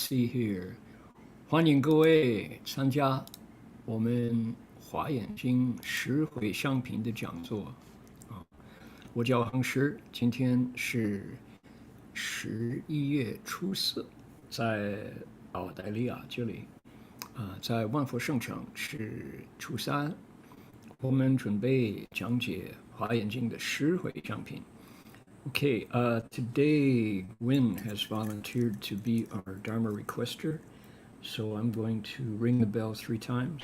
see here， 欢迎各位参加我们华严经十回向品的讲座我叫恒实，今天是11月初4，在澳大利亚这里在万佛圣城是初3，我们准备讲解华严经的十回向品。Okay, today Gwyn has volunteered to be our Dharma requester, so I'm going to ring the bell 3 times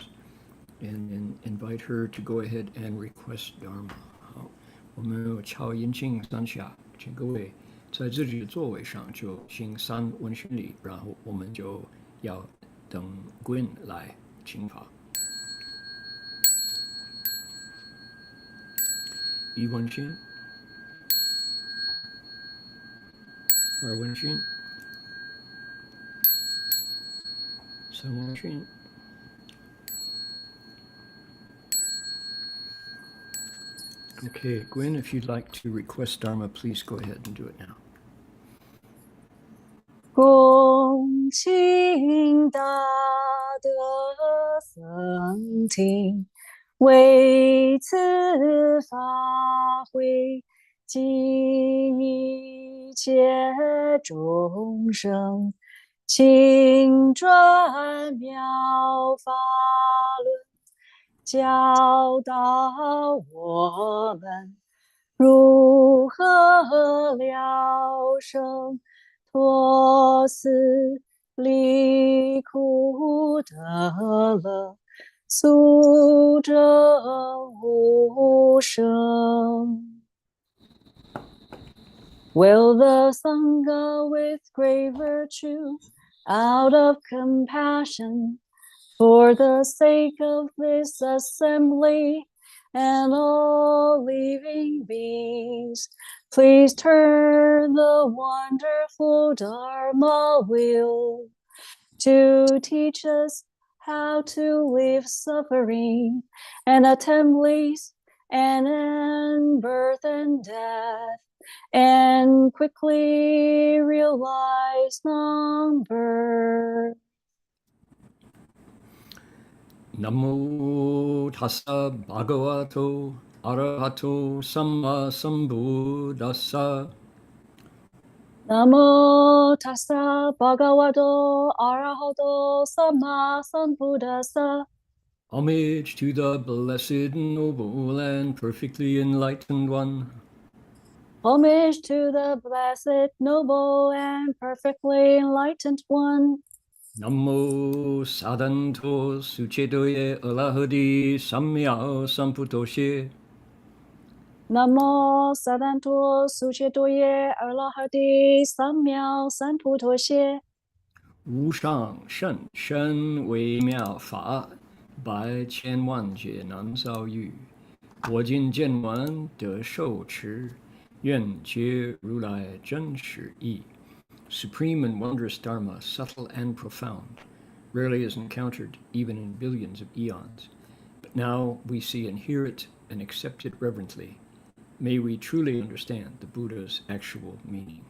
and invite her to go ahead and request Dharma. 好，我们敲音磬3下，请各位在自己的座位上就行3问讯礼，然后我们就要等 Gwyn 来请法。1问讯。2问讯，3问讯，Okay, Gwyn, if you'd like to request Dharma, please go ahead and do it now. 恭请大德僧听，为此法会，济一切众生，请转妙法轮，教导我们如何了生脱死离苦得乐，速证无生。Will the Sangha with great virtue, out of compassion, for the sake of this assembly and all living beings, please turn the wonderful Dharma wheel to teach us how to live suffering and attempt and in birth and death, and quickly realize non-birth. Namo tassa bhagavato arahato samma sambuddhassa. Namo tassa bhagavato arahato samma sambuddhassa. Homage to the blessed, noble, and perfectly enlightened one. Homage to the blessed, noble, and perfectly enlightened one. Namo sadanto suchetoye alahadi samya samputoshe. Namo sadanto suchetoye alahadi samya samputoshe. 无上甚深微妙法，百千万劫难遭遇。我今见闻得受持，愿解如来真实义。Supreme and wondrous Dharma, subtle and profound, rarely is encountered even in billions of eons. But now we see and hear it and accept it reverently. May we truly understand the Buddha's actual meaning.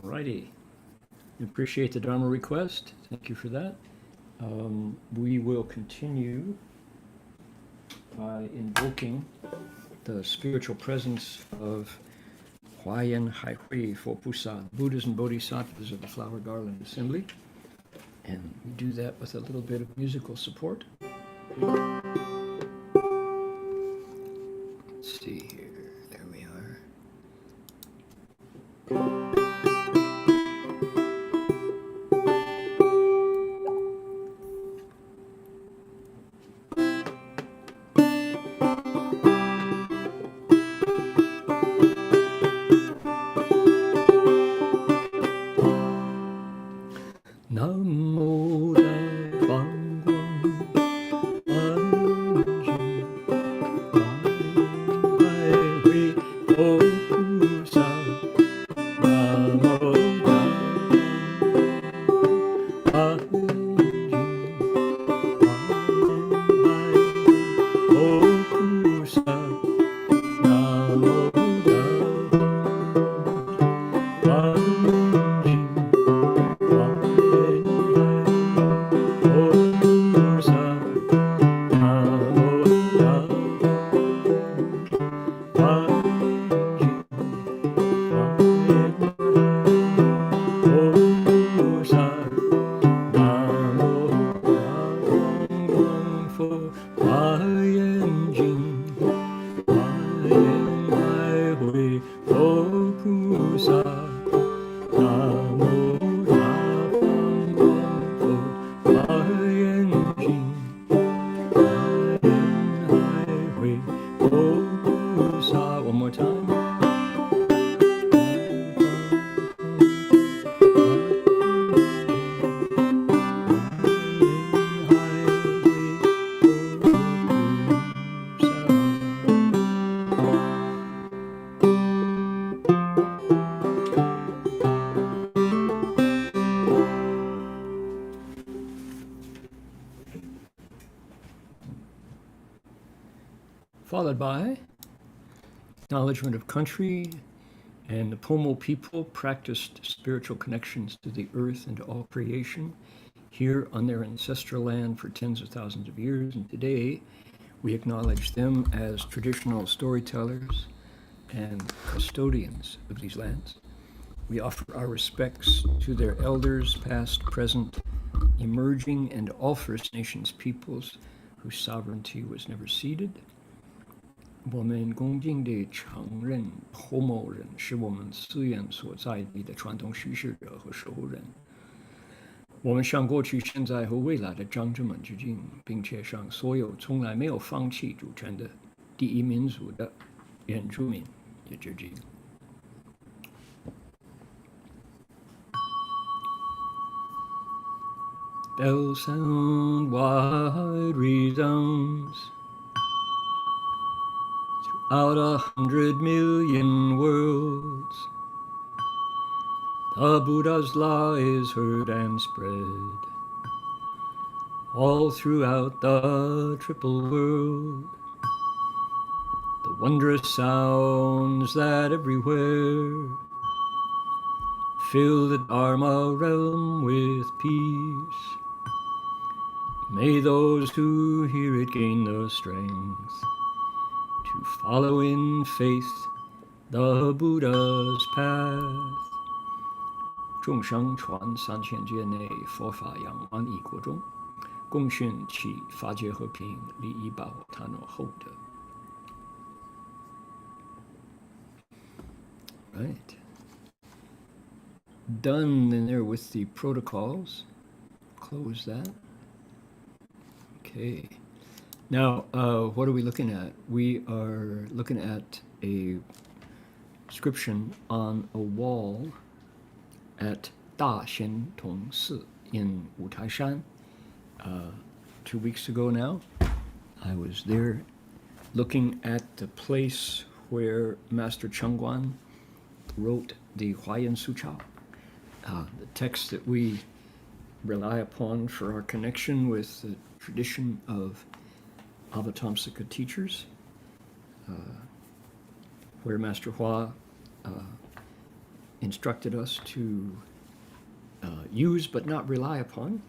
Alrighty. Appreciate the Dharma request. Thank you for that. We will continue by invoking the spiritual presence of Huayan Haihui for Pusa, Buddhas and Bodhisattvas of the Flower Garland Assembly. And we do that with a little bit of musical support. Let's see here. There we are. followed by acknowledgement of country, and the Pomo people practiced spiritual connections to the earth and to all creation here on their ancestral land for tens of thousands of years. And today, we acknowledge them as traditional storytellers and custodians of these lands. We offer our respects to their elders, past, present, emerging, and all First Nations peoples whose sovereignty was never ceded. 我们恭敬地承认 Pomo 人是我们寺院所在地的传统叙事者和守护人。我们向过去、现在和未来的长者们致敬，并且向所有从来没有放弃主权的第一民族的原住民也致敬。Bells sound wide resounds throughout 100 million worlds. The Buddha's law is heard and spread all throughout the triple world. The wondrous sounds that everywhere fill the dharma realm with peace. May those who hear it gain the strength to follow in faith the Buddha's path. 众生传3000劫内佛法扬万亿国中，共训其法界和平，利益报他诺厚德。Right. Done in there with the protocols. Close that. Okay. Now, what are we looking at? We are looking at a inscription on a wall at Da Xian Tong Si in Wutaishan. 2 weeks ago now, I was there looking at the place where Master Chengguan wrote the Huayan Sutra, the text that we rely upon for our connection with the tradition of Avatamsaka teachers, where Master Hua instructed us to use but not rely upon,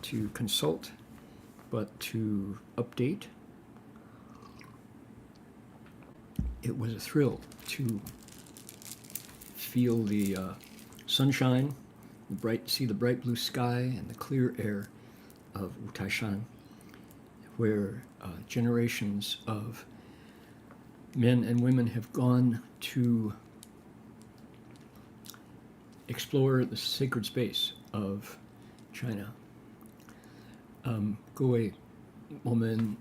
to consult but to update. It was a thrill to feel the sunshine, see the bright blue sky and the clear air of Wutaishan, where generations of men and women have gone to explore the sacred space of China. 各位，我们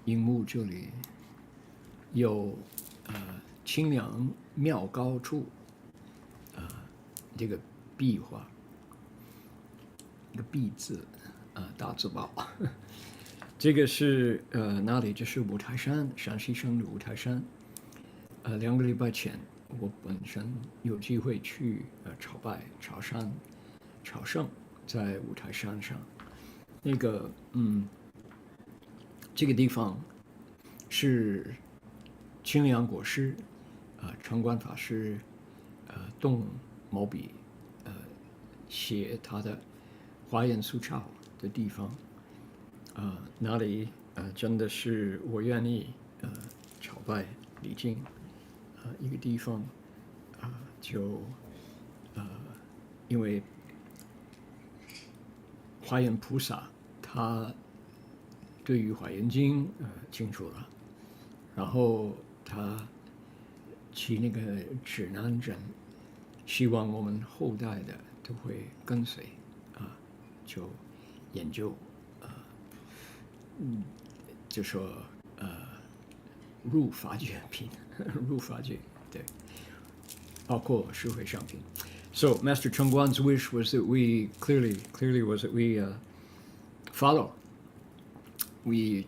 荧幕这里有清凉妙高处这个壁画，一个壁字大字报。这个是哪里？这是五台山，陕西省的五台山。2个礼拜前，我本身有机会去朝拜、朝山、朝圣，在五台山上。那个这个地方是清凉国师成观法师动毛笔写他的华严苏抄的地方。那里真的是我愿意朝拜礼敬一个地方就因为华严菩萨他对于华严经清楚了，然后他起那个指南针，希望我们后代的都会跟随就研究就说入法界品，入法界对，包括释慧上品。So Master Chengguan's wish was that we clearly was that we follow, we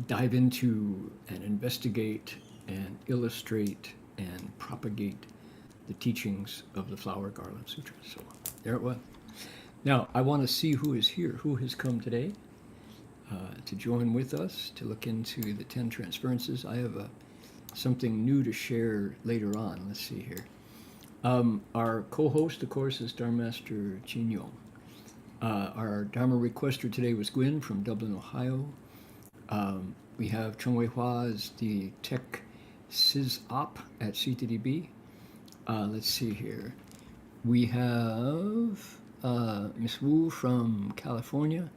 dive into and investigate and illustrate and propagate the teachings of the Flower Garland Sutra. So there it was. Now I want to see who is here, who has come today. to join with us to look into the 10 Transferences. I have something new to share later on. Let's see here. Our co-host, of course, is Dharma Master Jin Yong. Our Dharma requester today was Gwyn from Dublin, Ohio. We have Chung Wei Hua as the tech sys-op at CTDB. Let's see here. We have Miss Wu from California.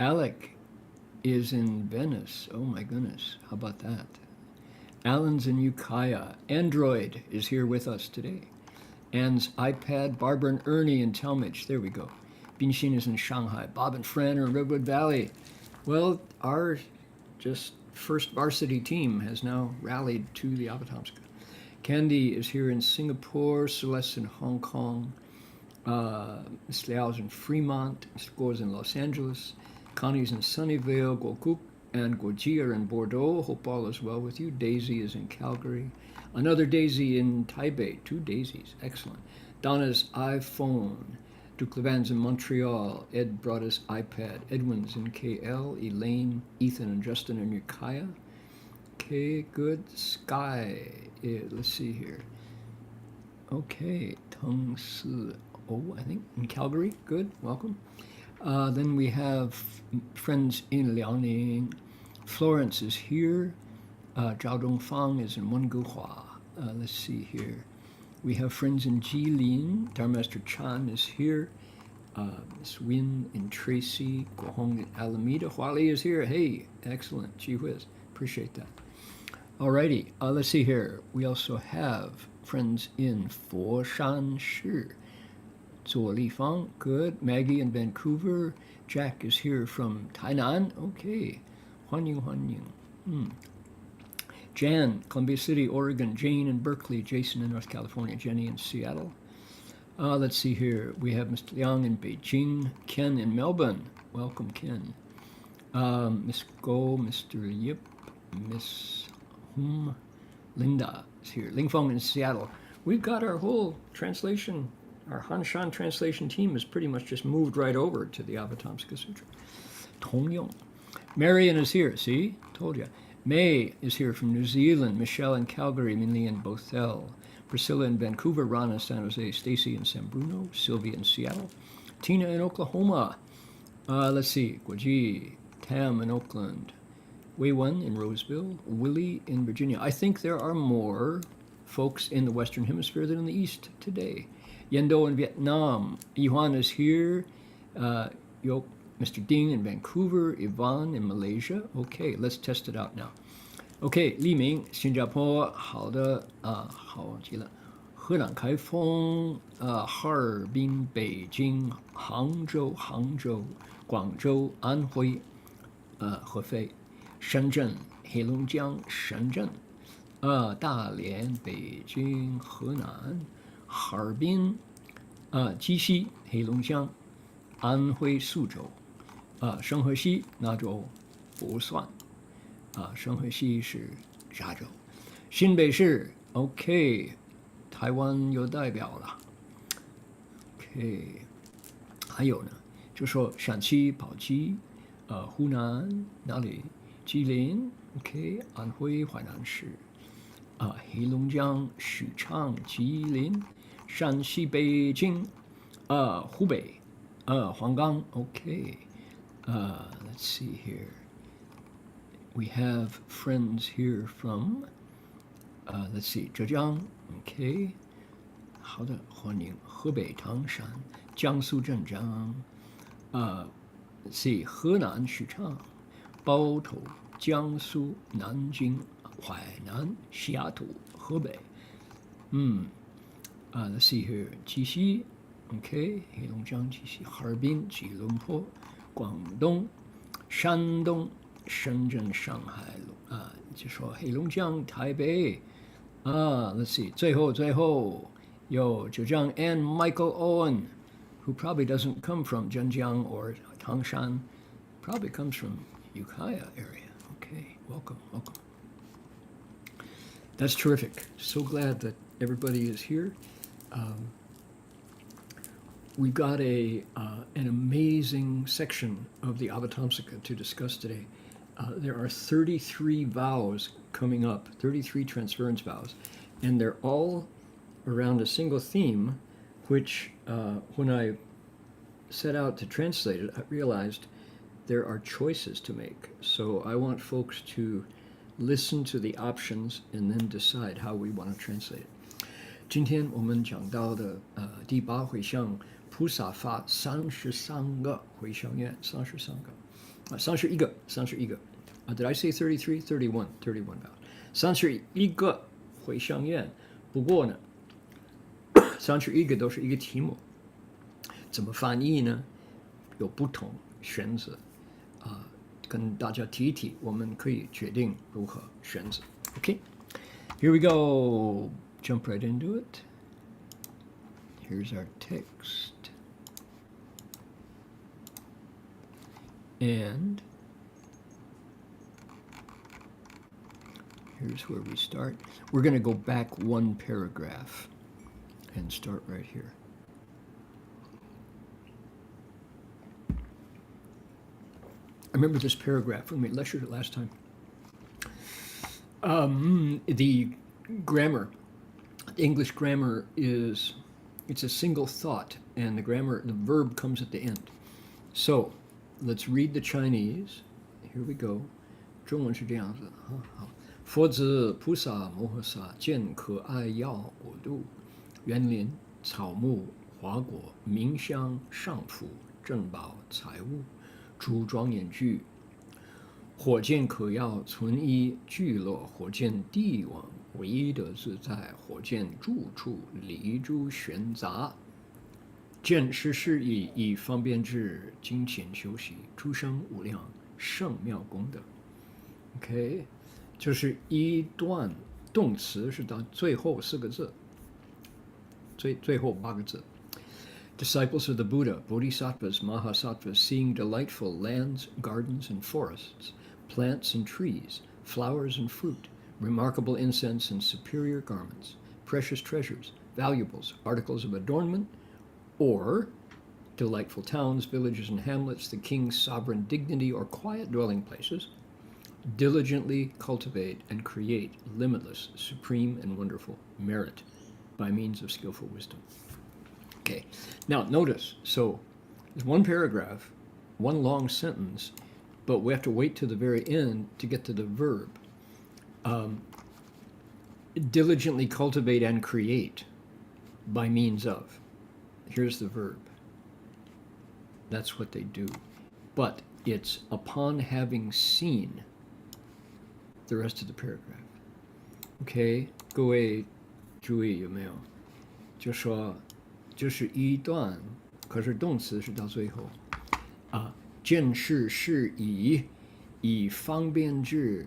Alec is in Venice. Oh my goodness, how about that? Alan's in Ukiah. Android is here with us today. Anne's iPad, Barbara and Ernie in Talmadge. There we go. Binxin is in Shanghai. Bob and Fran are in Redwood Valley. Well, our just first varsity team has now rallied to the Avatamsaka. Candy is here in Singapore. Celeste in Hong Kong. Ms. Liao's in Fremont. Mr. Gore's in Los Angeles. Connie's in Sunnyvale. Gokuk and Guoji are in Bordeaux. Hope all is well with you. Daisy is in Calgary. Another Daisy in Taipei. 2 Daisies. Excellent. Donna's iPhone. Duke Levan's in Montreal. Ed brought his iPad. Edwin's in KL. Elaine, Ethan, and Justin in Ukiah. Okay, good. Sky. Let's see here. Okay. Teng Si. Oh, I think in Calgary. Good. Welcome. Then we have friends in Liaoning. Florence is here. Zhao Dongfang is in Wenguhua. Let's see here. We have friends in Jilin. Dharma Master Chan is here. Miss Win in Tracy. Guohong in Alameda. Huali is here. Hey, excellent. Gee whiz. Appreciate that. Alrighty. Let's see here. We also have friends in Foshan Shi. Zuo Lifang, good. Maggie in Vancouver. Jack is here from Tainan. Okay. Huanying. Jan, Columbia City, Oregon. Jane in Berkeley. Jason in North California. Jenny in Seattle. Let's see here. We have Mr. Liang in Beijing. Ken in Melbourne. Welcome, Ken. Miss Go, Mr. Yip, Miss Hum. Linda is here. Lingfeng in Seattle. We've got our whole translation. Our Hanshan translation team has pretty much just moved right over to the Avatamsaka Sutra. Tong Yong. Marion is here. See? Told you. May is here from New Zealand. Michelle in Calgary. Minli in Bothell. Priscilla in Vancouver. Ron in San Jose. Stacy in San Bruno. Sylvia in Seattle. Tina in Oklahoma. Let's see. Guoji. Tam in Oakland. Wei Wen in Roseville. Willie in Virginia. I think there are more folks in the Western Hemisphere than in the East today. Yendo in Vietnam. Yuan is here. Mr. Ding in Vancouver. Yvonne in Malaysia. Okay, let's test it out now. Okay, Li Ming, 新加坡，好的好忘记了。荷兰开封，哈尔滨、北京、杭州、广州、安徽，合肥、深圳、黑龙江、深圳，大连、北京、河南。哈尔滨，鸡西、黑龙江、安徽宿州，圣河西那州不算，圣河西是沙州，新北市 OK， 台湾有代表了 OK， 还有呢，就说陕西宝鸡，湖南哪里？吉林 OK， 安徽淮南市，黑龙江许昌、吉林。山西北京，湖北，黄冈 OK， let's see here. We have friends here from, let's see, 浙江 OK， 好的，欢迎河北唐山、江苏镇江，let's see， 河南许昌、包头、江苏南京、淮南、西雅图、河北，let's see here. 鸡西 OK， 黑龙江鸡西，哈尔滨、吉隆坡、广东、山东、深圳、上海，就说黑龙江、台北，let's see， 最后有浙江 and Michael Owen, who probably doesn't come from Zhenjiang or Tangshan, probably comes from Ukiah area. Okay, welcome. That's terrific. So glad that everybody is here. we've got an amazing section of the Avatamsaka to discuss today. There are 33 vows coming up, 33 transference vows, and they're all around a single theme, which when I set out to translate it, I realized there are choices to make. So I want folks to listen to the options and then decide how we want to translate it. 今天我们讲到的第8回向菩萨发33个回向愿，33个，31个，Did I say 33? 31 vows，31个回向愿。不过呢，31个都是一个题目，怎么翻译呢？有不同选择，跟大家提一提，我们可以决定如何选择。Okay, here we go. Jump right into it. Here's our text. And here's where we start. We're going to go back one paragraph and start right here. I remember this paragraph when we lectured it last time. The grammar, the English grammar it's a single thought, and the verb comes at the end. So let's read the Chinese. Here we go. 中文是这样子的，好。佛子菩萨摩诃萨见可爱药果度，园林草木花果名香上福珍宝财物，诸庄严具。火箭可药存一聚落，火箭帝王唯一的自在，火箭住处离诸玄杂。见识是以方便智精勤修习，诸生无量圣妙功德。OK， 就是一段动词是到最后4个字，最后8个字。Disciples of the Buddha, bodhisattvas, mahasattvas, seeing delightful lands, gardens, and forests, plants and trees, flowers and fruit, remarkable incense and superior garments, precious treasures, valuables, articles of adornment, or delightful towns, villages, and hamlets, the king's sovereign dignity, or quiet dwelling places, diligently cultivate and create limitless, supreme, and wonderful merit by means of skillful wisdom. Okay, now notice, so there's one paragraph, one long sentence, but we have to wait to the very end to get to the verb. Diligently cultivate and create by means of. Here's the verb. That's what they do. But it's upon having seen the rest of the paragraph. Okay, 各位注意有没有？就说就是一段，可是动词是到最后啊。见识是以方便智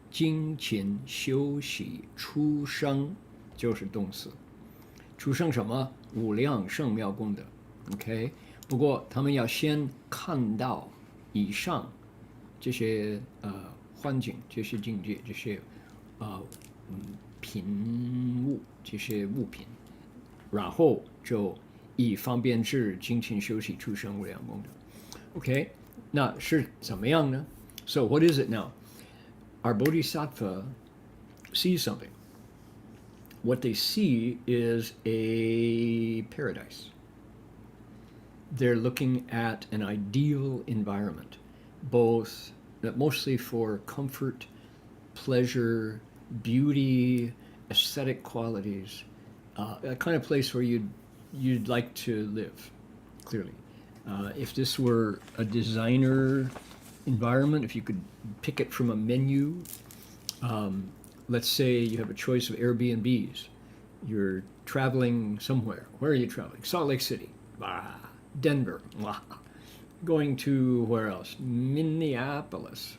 精勤修习，出生就是动词，出生什么？无量圣妙功德。OK， 不过他们要先看到以上这些环境、这些境界、这些品物、这些物品，然后就以方便智精勤修习，出生无量功德。OK， 那是怎么样呢？ So what is it now? Our bodhisattva sees something. What they see is a paradise. They're looking at an ideal environment, mostly for comfort, pleasure, beauty, aesthetic qualities, a kind of place where you'd like to live, clearly. If this were a designer environment, if you could pick it from a menu, let's say you have a choice of Airbnbs. You're traveling somewhere. Where are you traveling? Salt Lake City. Denver. Going to where else? Minneapolis.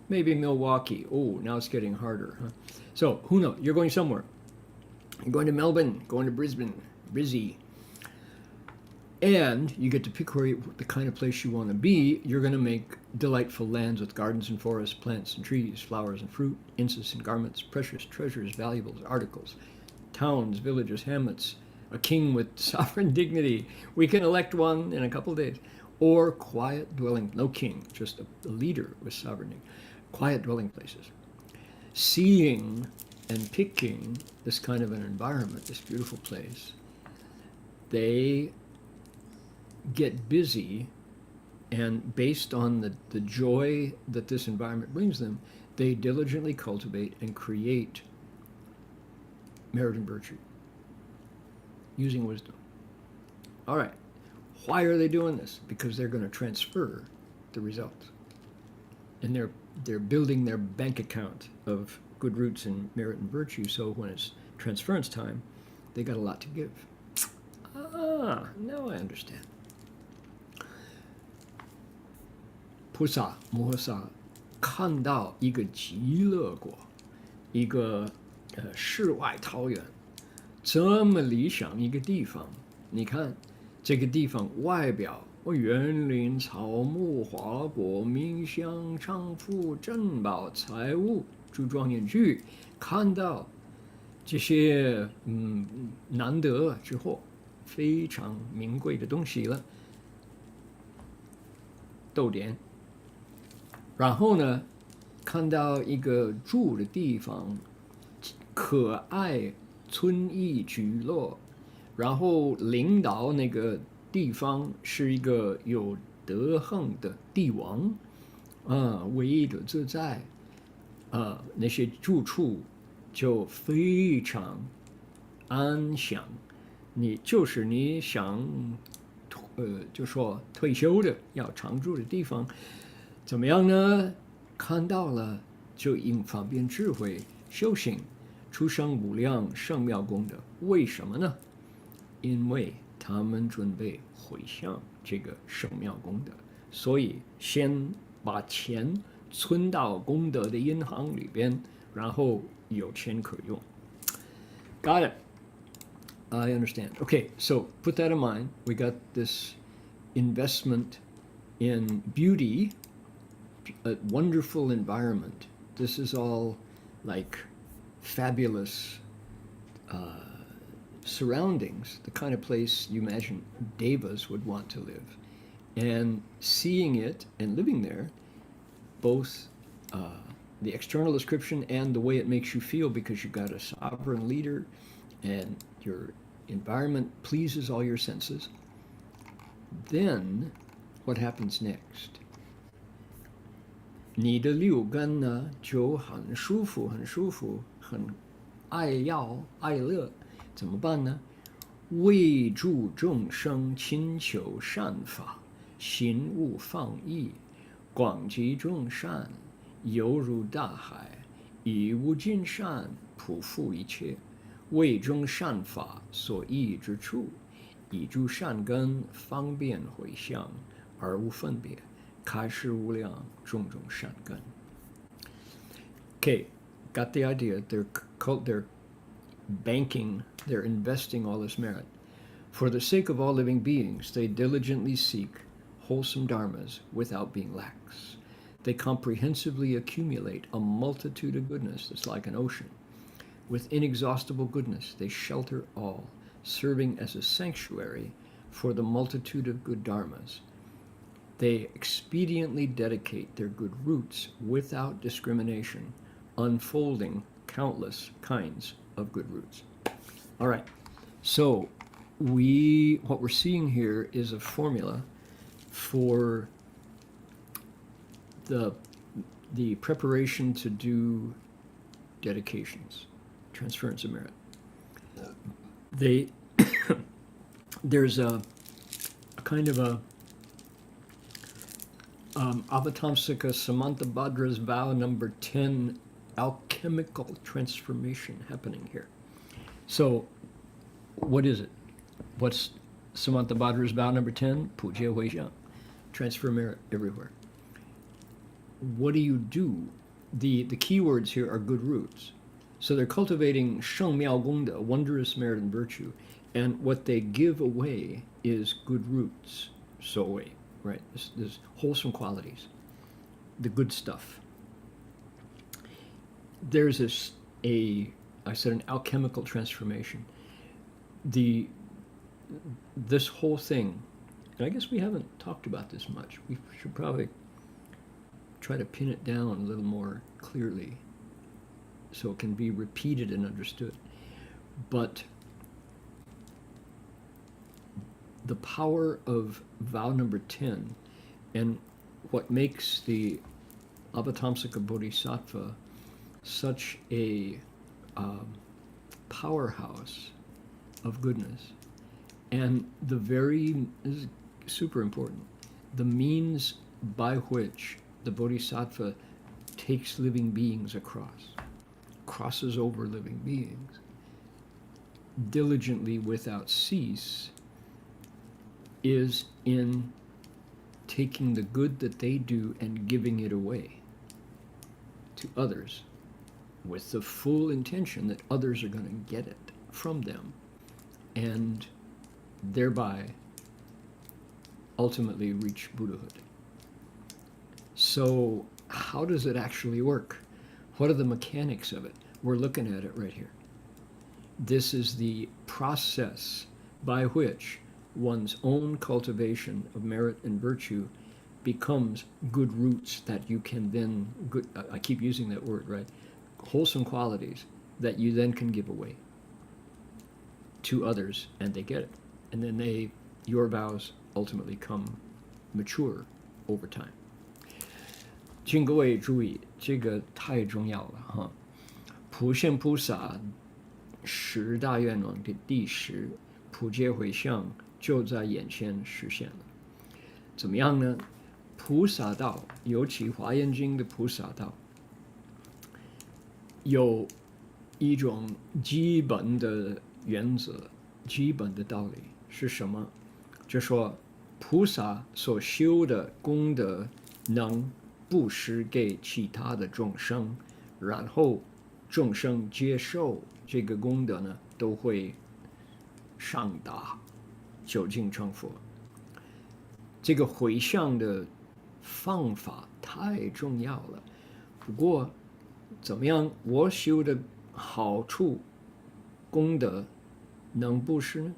Maybe Milwaukee. Oh, now it's getting harder. Huh? So who knows? You're going somewhere. You're going to Melbourne, going to Brisbane, Brizzy. And you get to pick the kind of place you want to be. You're going to make delightful lands with gardens and forests, plants and trees, flowers and fruit, incense and garments, precious treasures, valuables, articles, towns, villages, hamlets, a king with sovereign dignity. We can elect one in a couple of days. Or quiet dwelling, no king, just a leader with sovereignty. Quiet dwelling places. Seeing and picking this kind of an environment, this beautiful place, they get busy, and based on the joy that this environment brings them, they diligently cultivate and create merit and virtue using wisdom. All right. Why are they doing this? Because they're going to transfer the results. And they're building their bank account of good roots in merit and virtue, so when it's transference time, they got a lot to give. Ah, now I understand. 菩萨摩诃萨看到一个极乐国，一个世外桃源，这么理想一个地方，你看这个地方外表园林、草木、花果、名香、娼妇、珍宝、财物、诸庄严具，看到这些难得之货，非常名贵的东西了，逗点。然后呢，看到一个住的地方，可爱村邑聚落，然后领导那个地方是一个有德行的帝王，唯一的自在，那些住处就非常安详。你想，就说退休的要常住的地方。怎么样呢？看到了就应方便智慧修行，出生无量圣妙功德。为什么呢？因为他们准备回向这个圣妙功德，所以先把钱存到功德的银行里边，然后有钱可用。Got it. I understand. Okay, so put that in mind. We got this investment in beauty, a wonderful environment. This is all like fabulous surroundings, the kind of place you imagine devas would want to live. And seeing it and living there, both the external description and the way it makes you feel because you've got a sovereign leader and your environment pleases all your senses. Then what happens next? 你的六根呢就很舒服，很爱乐，怎么办呢？为助众生勤求善法，心无放逸，广积众善，犹如大海，以无尽善普覆一切，为众善法所依之处，以诸善根方便回向，而无分别。开示无量种种善根。Okay, got the idea. They're banking, they're investing all this merit. For the sake of all living beings, they diligently seek wholesome dharmas without being lax. They comprehensively accumulate a multitude of goodness that's like an ocean. With inexhaustible goodness, they shelter all, serving as a sanctuary for the multitude of good dharmas. They expediently dedicate their good roots without discrimination, unfolding countless kinds of good roots. All right, so what we're seeing here is a formula for the preparation to do dedications, transference of merit. There's a kind of a Avatamsaka Samantabhadra's vow number 10, alchemical transformation happening here. So, what is it? What's Samantabhadra's vow number 10? Puja Huixiang. Transfer merit everywhere. What do you do? The key words here are good roots. So they're cultivating Sheng Miao Gongda, wondrous merit and virtue, and what they give away is good roots. So wait. Right, this wholesome qualities, the good stuff. There's I said an alchemical transformation. The this whole thing, and I guess we haven't talked about this much. We should probably try to pin it down a little more clearly so it can be repeated and understood. But the power of vow number 10 and what makes the Avatamsaka Bodhisattva such a powerhouse of goodness, and this is super important, the means by which the Bodhisattva takes living beings crosses over living beings, diligently without cease, is in taking the good that they do and giving it away to others with the full intention that others are going to get it from them and thereby ultimately reach Buddhahood. So how does it actually work? What are the mechanics of it? We're looking at it right here. This is the process by which one's own cultivation of merit and virtue becomes good roots that you can then, I keep using that word, right? Wholesome qualities that you then can give away to others, and they get it. And then your vows ultimately come mature over time. 请各位注意，这个太重要了哈！普贤菩萨10大愿望的第10，普皆回向就在眼前实现了。怎么样呢？菩萨道，尤其华严经的菩萨道，有一种基本的原则、基本的道理是什么？就说菩萨所修的功德能布施给其他的众生，然后众生接受这个功德呢，都会上达究竟成佛。这个回向的方法太重要了。不过怎么样我修的好处功德能布施呢？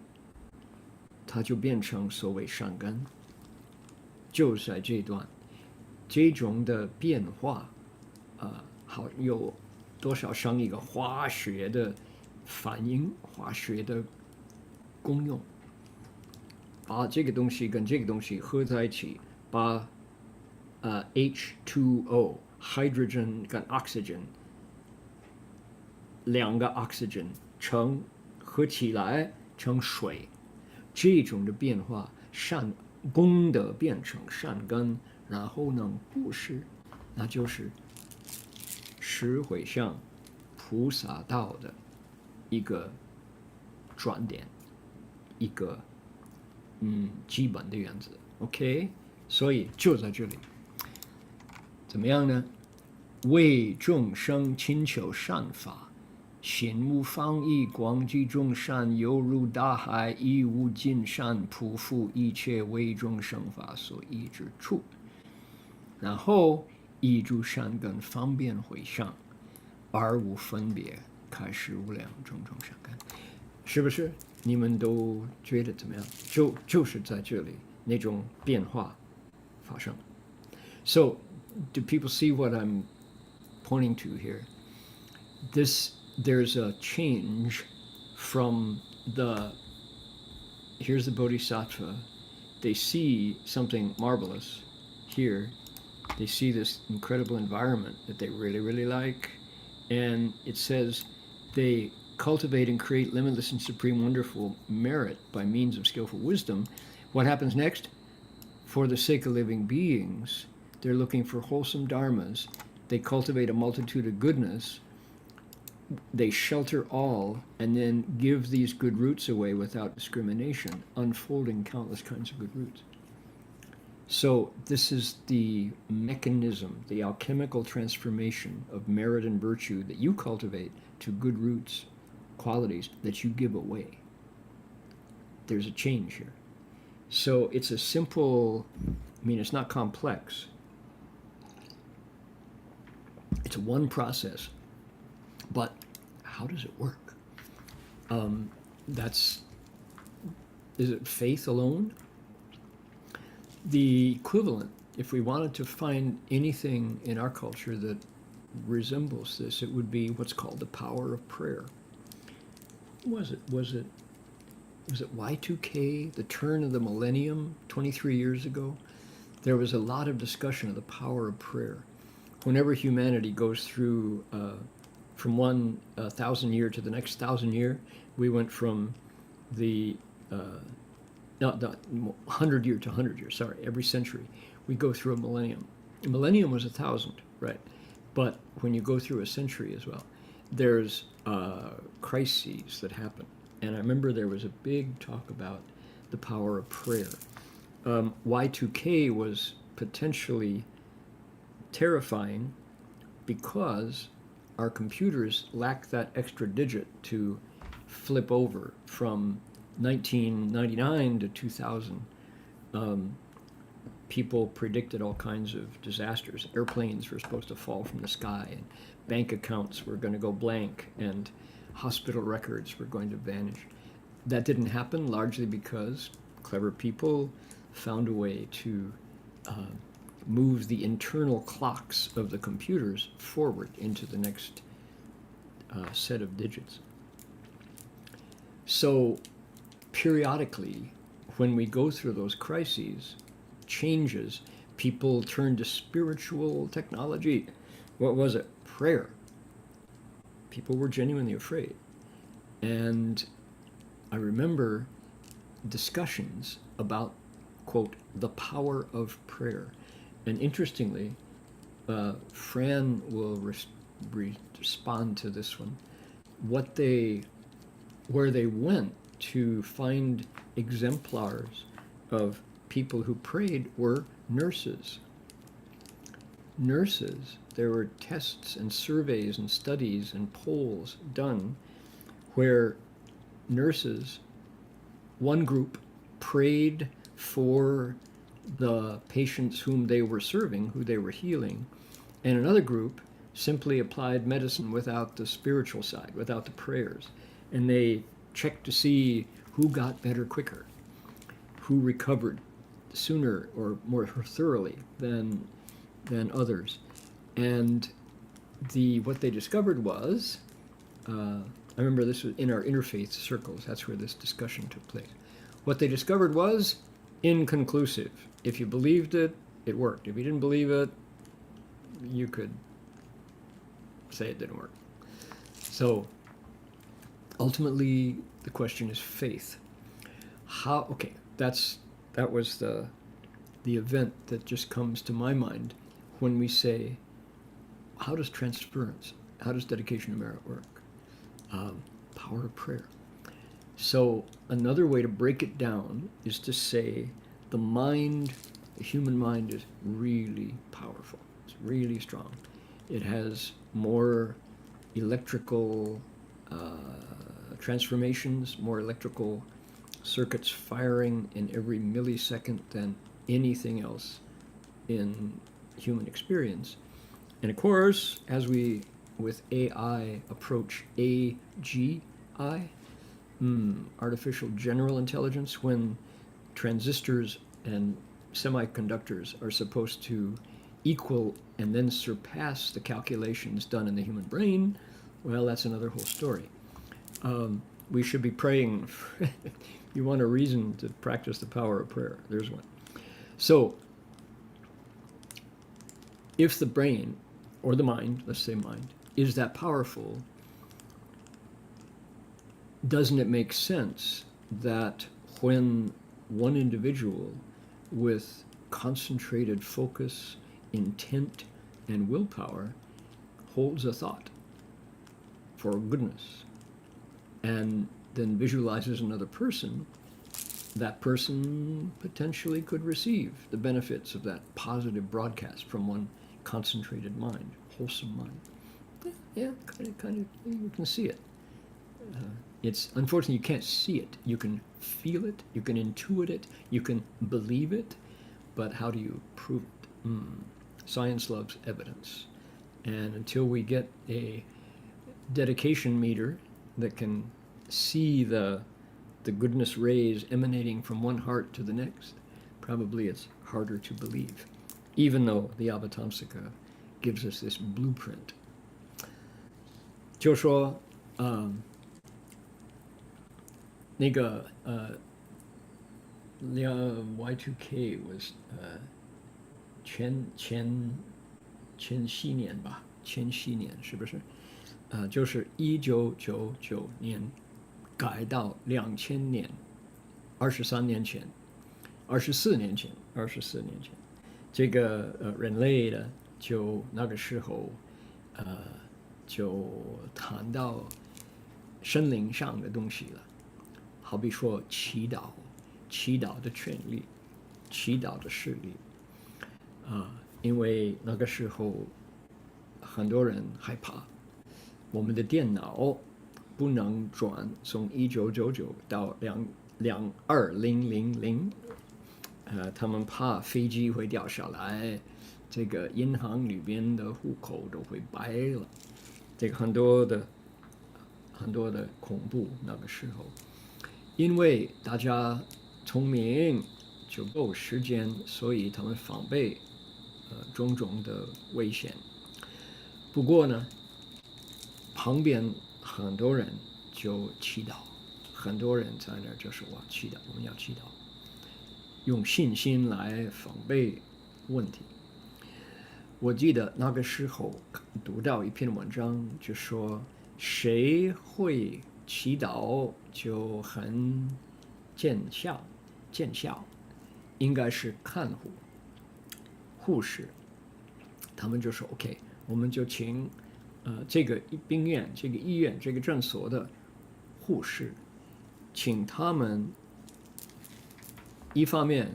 它就变成所谓善根。就在这段这种的变化好有多少像一个化学的反应，化学的功用，把这个东西跟这个东西合在一起，把H2O hydrogen 跟 oxygen 两个 oxygen 合起来成水，这种的变化，善功德变成善根，然后能布施，那就是10回向菩萨道的一个转点，一个基本的原则。OK， 所以就在这里，怎么样呢？为众生勤求善法，心无放逸，广济众善，犹如大海，亦无尽善，匍匐一切为众生法所依之处。然后依诸善根，方便回向，而无分别，开示无量种种善根。是不是？你们都觉得怎么样？就是在这里那种变化发生。So, do people see what I'm pointing to here? There's a change from here's the bodhisattva, they see something marvelous here, they see this incredible environment that they really, really like, and it says they cultivate and create limitless and supreme wonderful merit by means of skillful wisdom. What happens next? For the sake of living beings, they're looking for wholesome dharmas. They cultivate a multitude of goodness. They shelter all and then give these good roots away without discrimination, unfolding countless kinds of good roots. So this is the mechanism, the alchemical transformation of merit and virtue that you cultivate to good roots, qualities that you give away. There's a change here. So it's a simple, it's not complex. It's one process, but how does it work? That's Is it faith alone? The equivalent, if we wanted to find anything in our culture that resembles this, it would be what's called the power of prayer. Was it Y2K, the turn of the millennium, 23 years ago? There was a lot of discussion of the power of prayer. Whenever humanity goes through from one 1,000 year to the next 1,000 year, we went from the 100 year to 100 year, sorry, every century. We go through a millennium. A millennium was 1,000, right? But when you go through a century as well, there's crises that happen. And I remember there was a big talk about the power of prayer. Y2K was potentially terrifying because our computers lack that extra digit to flip over from 1999 to 2000. People predicted all kinds of disasters. Airplanes were supposed to fall from the sky, and bank accounts were going to go blank, and hospital records were going to vanish. That didn't happen largely because clever people found a way to move the internal clocks of the computers forward into the next set of digits. So periodically, when we go through those crises, changes, people turn to spiritual technology. What was it? Prayer. People were genuinely afraid. And I remember discussions about, quote, the power of prayer. And interestingly, Fran will respond to this one. Where they went to find exemplars of people who prayed were nurses. Nurses, there were tests and surveys and studies and polls done where nurses, one group prayed for the patients whom they were serving, who they were healing, and another group simply applied medicine without the spiritual side, without the prayers. And they checked to see who got better quicker, who recovered sooner or more thoroughly than others. And what they discovered was, I remember this was in our interfaith circles, that's where this discussion took place. What they discovered was inconclusive. If you believed it, it worked. If you didn't believe it, you could say it didn't work. So ultimately, the question is faith. Okay, that was the event that just comes to my mind when we say, how does transference, how does dedication to merit work? Power of prayer. So another way to break it down is to say the human mind is really powerful. It's really strong. It has more electrical transformations, more electrical circuits firing in every millisecond than anything else in human experience. And of course, as we, with AI, approach AGI, artificial general intelligence, when transistors and semiconductors are supposed to equal and then surpass the calculations done in the human brain, well, that's another whole story. We should be praying. You want a reason to practice the power of prayer. There's one. So, if the brain, or the mind, let's say mind, is that powerful, doesn't it make sense that when one individual with concentrated focus, intent, and willpower holds a thought for goodness and then visualizes another person, that person potentially could receive the benefits of that positive broadcast from one concentrated mind, wholesome mind. Yeah, kind of, you can see it. It's unfortunately you can't see it. You can feel it, you can intuit it, you can believe it, but how do you prove it? Science loves evidence, and until we get a dedication meter that can see the the goodness rays emanating from one heart to the next, probably it's harder to believe, even though the Avatamsaka gives us this blueprint. 就说那个Y2K was 千禧年吧，千禧年是不是？就是1999年改到2000年，24年前，这个人类的就那个时候就谈到心灵上的东西了，好比说祈祷的权利，祈祷的势力因为那个时候很多人害怕我们的电脑不能转从1999到2000，他们怕飞机会掉下来，这个银行里边的户口都会白了，这个很多的恐怖。那个时候因为大家聪明就够时间，所以他们防备种种的危险。不过呢，旁边很多人就祈祷，很多人在那就说哇，祈祷，我们要祈祷，用信心来防备问题。我记得那个时候读到一篇文章，就说谁会祈祷就很见效，应该是看护士。他们就说 OK， 我们就请这个病院、这个医院、这个诊所的护士，请他们一方面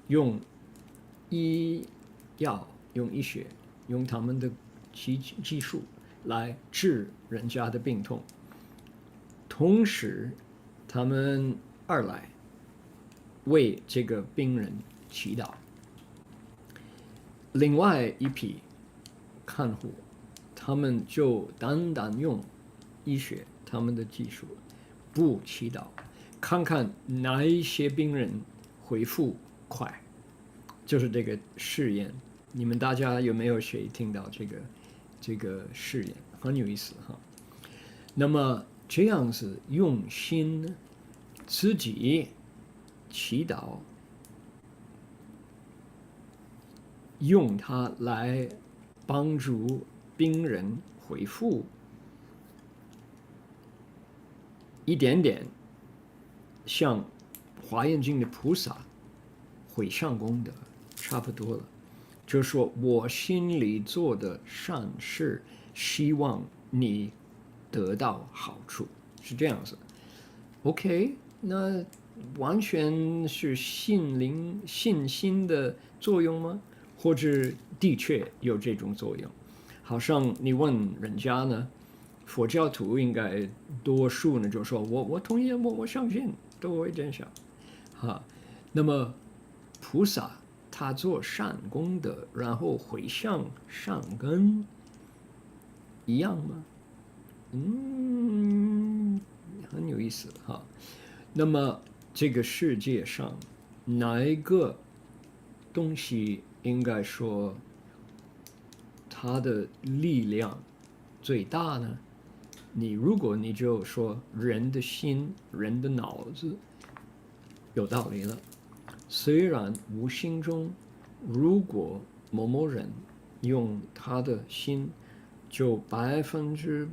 用医药、用医学、用他们的技术来治人家的病痛，同时他们二来为这个病人祈祷。另外一批看护，他们就单单用医学他们的技术，不祈祷，看看哪一些病人恢复快，就是这个试验。你们大家有没有谁听到这个试验？很有意思哈。那么这样子用心自己祈祷，用它来帮助病人恢复，一点点像华严经的菩萨回向功德差不多了。就是说我心里做的善事，希望你得到好处，是这样子。OK， 那完全是信心的作用吗？或者的确有这种作用？好像你问人家呢，佛教徒应该多数呢就说我同意，我相信都会见效。那么菩萨他做善功德，然后回向善根，一样吗？很有意思哈。那么这个世界上哪一个东西应该说它的力量最大呢？如果你就说人的心、人的脑子，有道理了。虽然无形中，如果某人用他的心就100%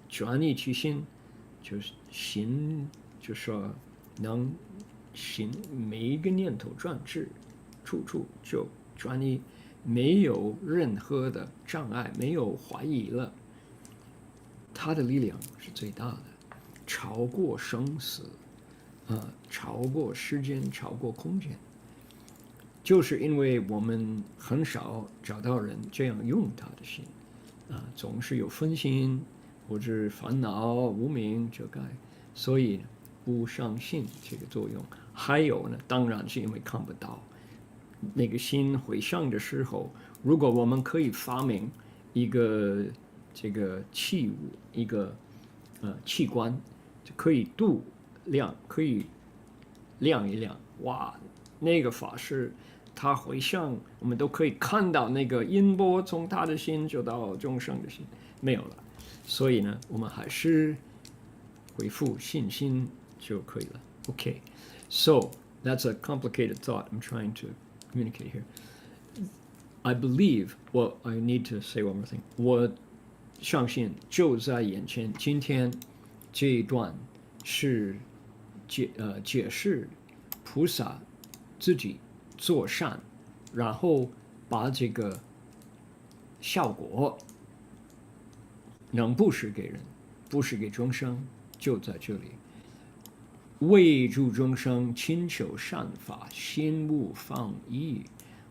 转移其心，就是心就说能心每一个念头转至，处处就转移，没有任何的障碍，没有怀疑了，他的力量是最大的，超过生死超过时间，超过空间。就是因为我们很少找到人这样用他的心总是有分心或者烦恼无明遮盖，所以不相信这个作用。还有呢，当然是因为看不到那个心回向的时候，如果我们可以发明一个这个器物，一个器官，就可以度亮，可以亮一亮。哇，那个法师他回向，我们都可以看到那个音波从他的心就到众生的心，没有了。所以呢，我们还是回复信心就可以了。Okay, so that's a complicated thought I'm trying to communicate here. I believe, well, I need to say one more thing. 我相信就在眼前，今天这一段是解释菩萨自己做善，然后把这个效果能布施给人，布施给众生，就在这里。为助众生亲求善法，心无放逸，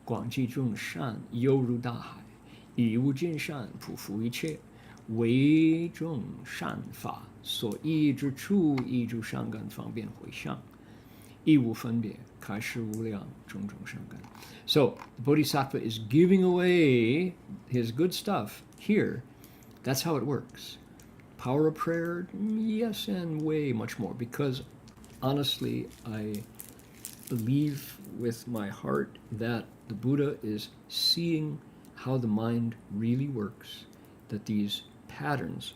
广济众善，犹如大海，以无尽善普覆一切。为众善法所依之处，依诸善根方便回向，亦无分别，开示无量种种善根。So the Bodhisattva is giving away his good stuff here. That's how it works. Power of prayer, yes, and way much more. Because honestly, I believe with my heart that the Buddha is seeing how the mind really works, that these patterns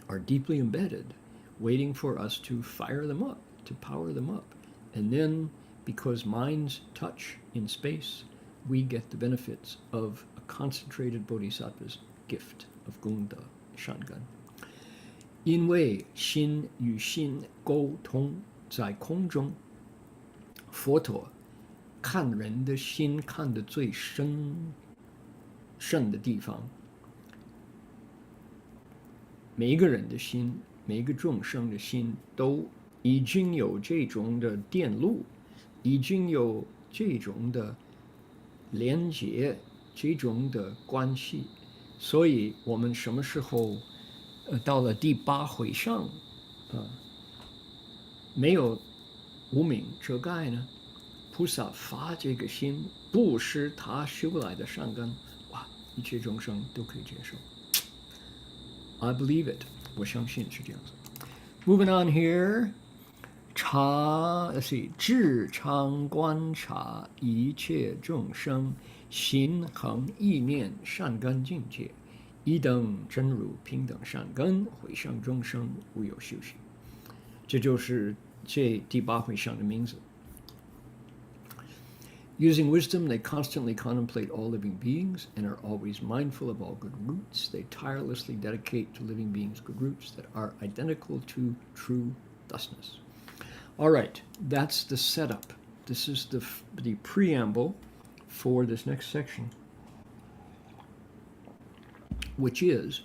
are deeply embedded, waiting for us to fire them up, to power them up. And then, because minds touch in space, we get the benefits of a concentrated bodhisattva's gift of gunda, shangan. 因为心与心沟通在空中，佛陀看人的心看得最深的地方，每一个人的心，每一个众生的心都已经有这种的电路，已经有这种的连结，这种的关系。所以我们什么时候到了第8回向没有无明遮盖呢？菩萨发这个心，布施他修来的善根，哇，一切众生都可以接受。I believe it. 我相信是这样子。Moving on here. 至常观察一切众生心恒意念善根境界，一等真如平等善根，回向众生无有休息。这就是这第8回向的名字。Using wisdom, they constantly contemplate all living beings and are always mindful of all good roots. They tirelessly dedicate to living beings good roots that are identical to true thusness. All right, that's the setup. This is the preamble for this next section, which is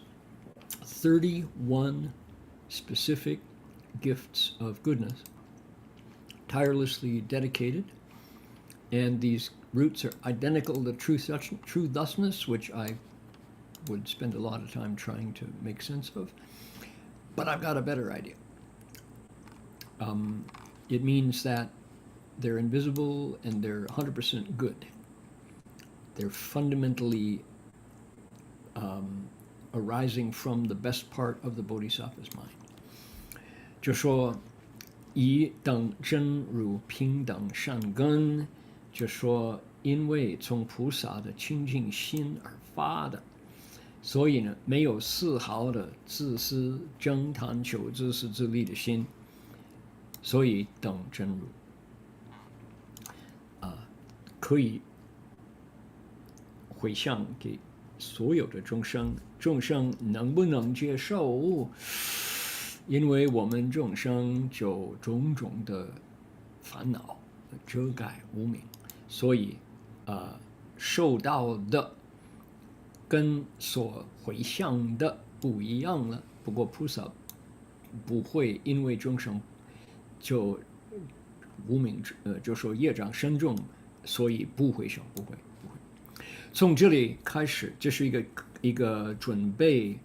31 specific gifts of goodness, tirelessly dedicated. And these roots are identical to true thusness, which I would spend a lot of time trying to make sense of. But I've got a better idea. It means that they're invisible and they're 100% good. They're fundamentally arising from the best part of the Bodhisattva's mind. 就说以等真如平等善根，就说因为从菩萨的清净心而发的，所以呢，没有丝毫的自私、争贪求自私自利的心，所以等真如可以回向给所有的众生，众生能不能接受？因为我们众生就种种的烦恼遮盖无明，所以受到的跟所回向的不一样了。不过菩萨不会因为众生就无明就说业障深重，所以不回向，不会。从这里开始，这是一个准备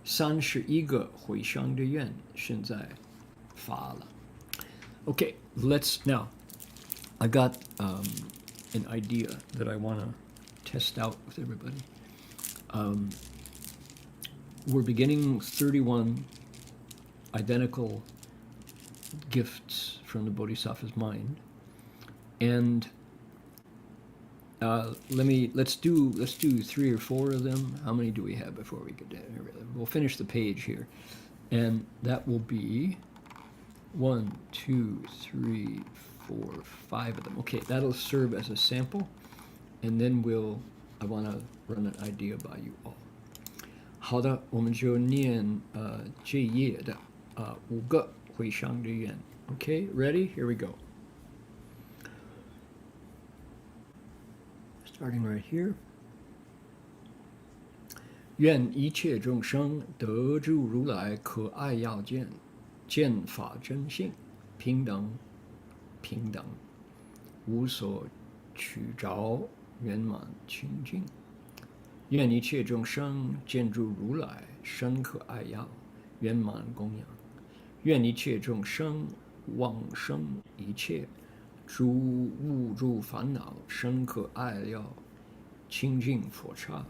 31个回向的愿，现在发了。Okay, let's now. I got an idea that I want to test out with everybody. We're beginning 31 identical gifts from the Bodhisattva's mind. And let's do 3 or 4 of them. How many do we have before we get there? We'll finish the page here, and that will be 1, 2, 3, 4, 5 of them. Okay, that'll serve as a sample, and then I want to run an idea by you all. 好的，我们就念这页的5个回向的愿。Okay, ready? Here we go. Starting right here. 愿一切众生得住如来可爱要见，见法真性，平等，平等，无所取着，圆满清净。愿一切众生见住如来深可爱要，圆满供养。愿一切众生往生一切诸物诸烦恼深可爱要，清净佛刹。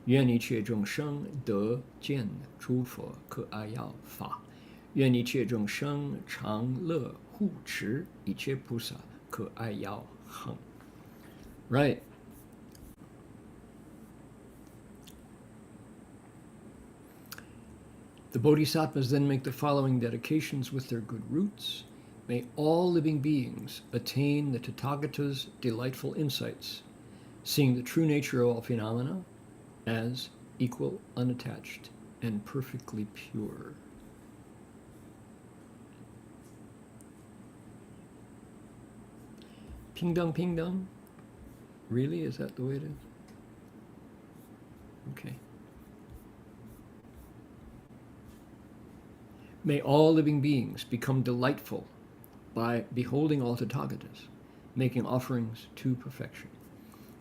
愿一切众生得见诸佛可爱要法。愿一切众生常乐护持一切菩萨可爱要行。Right. The Bodhisattvas then make the following dedications with their good roots. May all living beings attain the Tathagata's delightful insights, seeing the true nature of all phenomena as equal, unattached, and perfectly pure. Pingdong, pingdong. Really? Is that the way it is? Okay. May all living beings become delightful by beholding all Tathagatas, making offerings to perfection.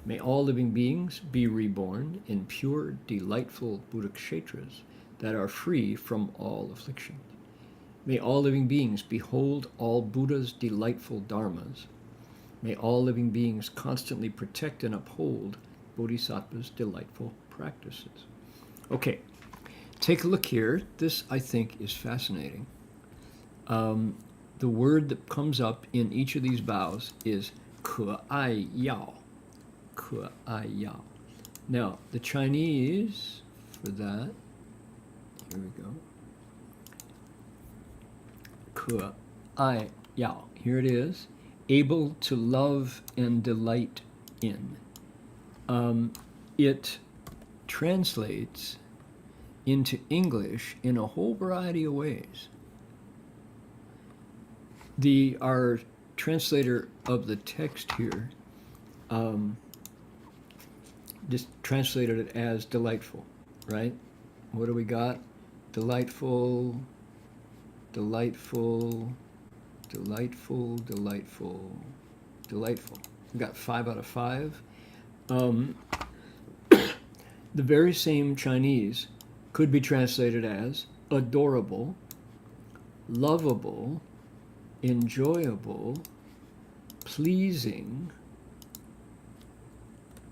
May all living beings be reborn in pure, delightful Buddhakshetras that are free from all afflictions. May all living beings behold all Buddha's delightful dharmas. May all living beings constantly protect and uphold Bodhisattva's delightful practices. Okay, take a look here. This, I think, is fascinating. The word that comes up in each of these vows is 可爱要. 可爱要. Now, the Chinese for that, here we go. 可爱要. Here it is. Able to love and delight in. It translates into English in a whole variety of ways. Our translator of the text here just translated it as delightful, right? What do we got? Delightful, delightful, delightful, delightful, delightful. We got 5 out of 5. The very same Chinese could be translated as adorable, lovable, enjoyable, pleasing,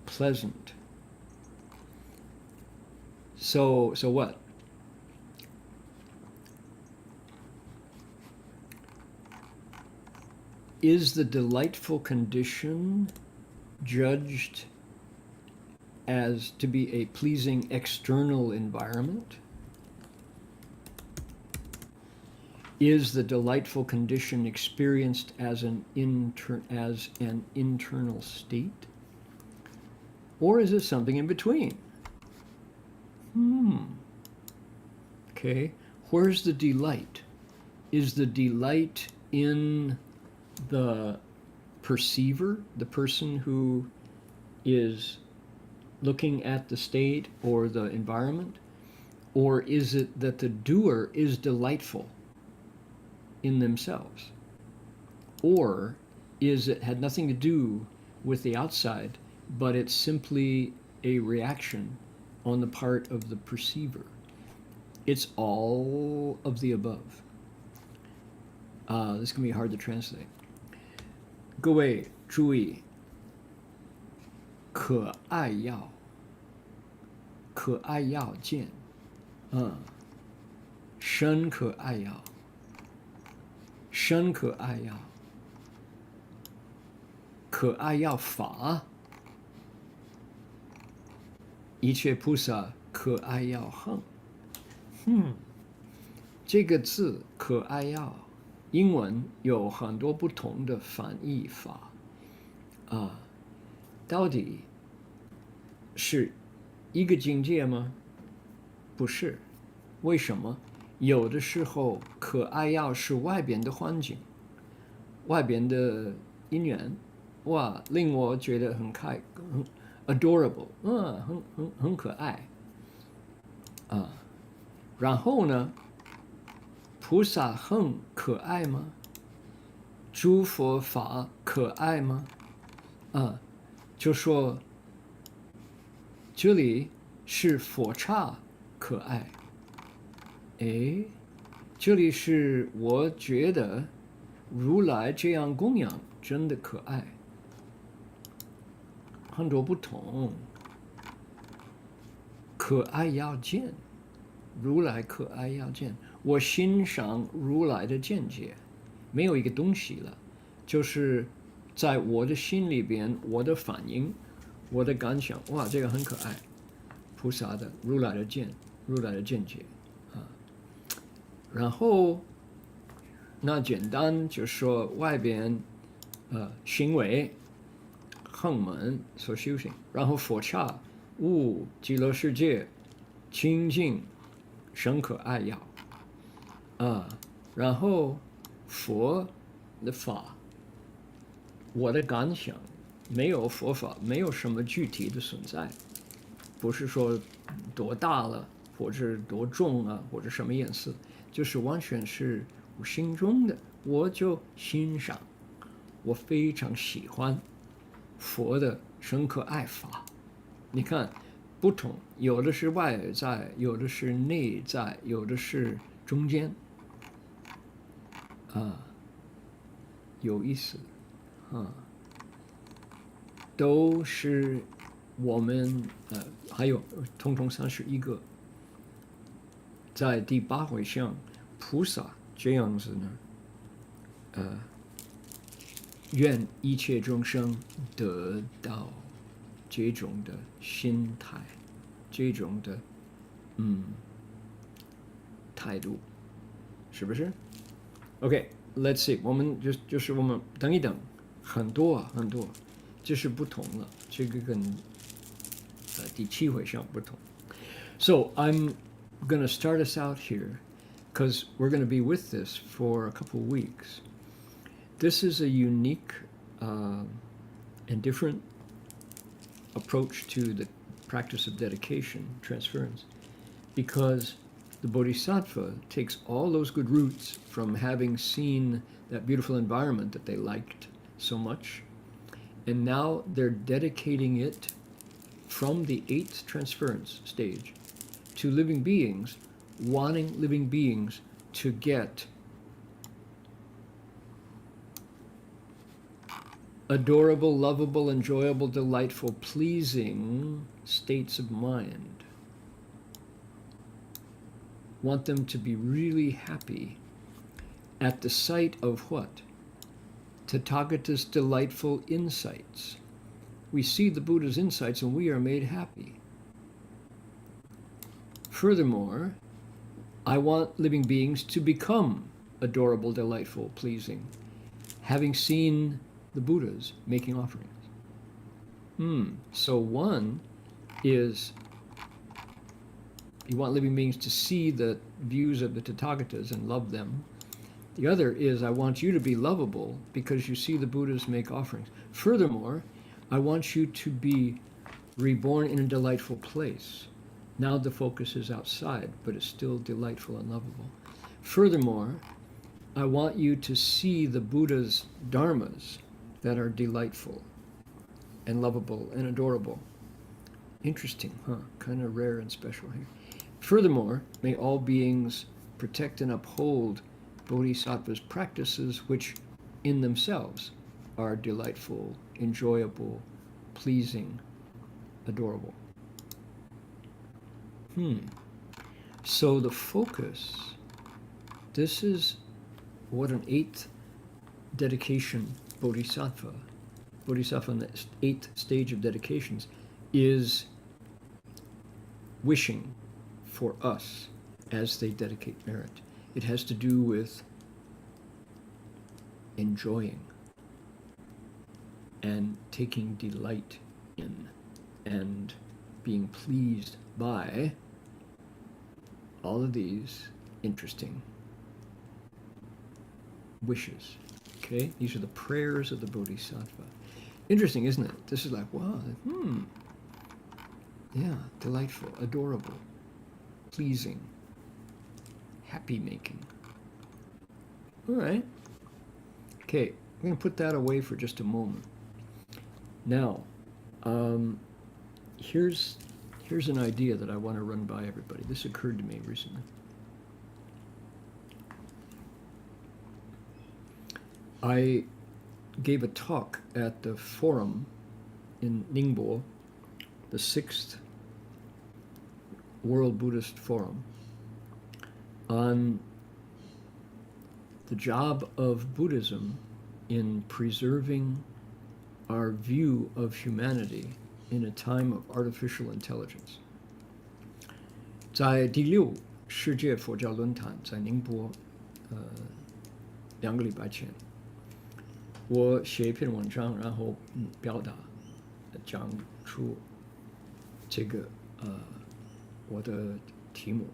pleasant. So what? Is the delightful condition judged as to be a pleasing external environment? Is the delightful condition experienced as an internal state? Or is it something in between? Okay, where's the delight? Is the delight in the perceiver, the person who is looking at the state or the environment? Or is it that the doer is delightful in themselves? Or is it had nothing to do with the outside, but it's simply a reaction on the part of the perceiver? It's all of the above. This can be hard to translate. 各位注意，可爱要，可爱要见，深可爱要，身可爱要，可爱要法，一切菩萨可爱要恒。这个字可爱要，英文有很多不同的翻译法啊，到底是一个境界吗？不是。为什么？有的时候可爱要是外边的环境，外边的因缘，哇，令我觉得很adorable， 很可爱啊。然后呢，菩萨很可爱吗？诸佛法可爱吗？啊，就说这里是佛刹可爱。哎，这里是我觉得如来这样供养真的可爱，很多不同。可爱要见，如来可爱要见。我欣赏如来的见解，没有一个东西了，就是在我的心里边，我的反应，我的感想，哇，这个很可爱。菩萨的如来的见解啊。然后那简单就说外边行为横门所修行，然后佛刹极乐世界清净深可爱要啊，然后佛的法，我的感想，没有佛法，没有什么具体的存在，不是说多大了，或者多重啊，或者什么颜色，就是完全是我心中的，我就欣赏，我非常喜欢佛的深可爱法。你看，不同，有的是外在，有的是内在，有的是中间，啊，有意思，啊，都是我们还有统统31个，在第8回向菩萨这样子呢，愿一切众生得到这种的心态，这种的态度，是不是 ？OK，let's see， 我们就是我们等一等，很多啊很多，这是不同了，这个跟第7回向不同。So I'm going to start us out here, because we're going to be with this for a couple of weeks. This is a unique and different approach to the practice of dedication, transference, because the bodhisattva takes all those good roots from having seen that beautiful environment that they liked so much, and now they're dedicating it from the 8th transference stage to living beings, wanting living beings to get adorable, lovable, enjoyable, delightful, pleasing states of mind. Want them to be really happy at the sight of what? Tathagata's delightful insights. We see the Buddha's insights and we are made happy. Furthermore, I want living beings to become adorable, delightful, pleasing, having seen the Buddhas making offerings. So one is you want living beings to see the views of the Tathagatas and love them. The other is I want you to be lovable because you see the Buddhas make offerings. Furthermore, I want you to be reborn in a delightful place. Now the focus is outside, but it's still delightful and lovable. Furthermore, I want you to see the Buddha's dharmas that are delightful and lovable and adorable. Interesting, huh? Kind of rare and special here. Furthermore, may all beings protect and uphold bodhisattvas' practices which in themselves are delightful, enjoyable, pleasing, adorable. So the focus, this is what an eighth dedication bodhisattva in the eighth stage of dedications is wishing for us as they dedicate merit. It has to do with enjoying and taking delight in and being pleased by all of these interesting wishes. Okay, these are the prayers of the bodhisattva. Interesting, isn't it? This is like, wow, yeah, delightful, adorable, pleasing, happy making. All right. Okay, I'm going to put that away for just a moment. Now, here's an idea that I want to run by everybody. This occurred to me recently. I gave a talk at the forum in Ningbo, the 6th World Buddhist Forum, on the job of Buddhism in preserving our view of humanity in a time of artificial intelligence. 在第6世界佛教论坛在宁波2个礼拜前，我写一篇文章，然后表达讲出这个我的题目。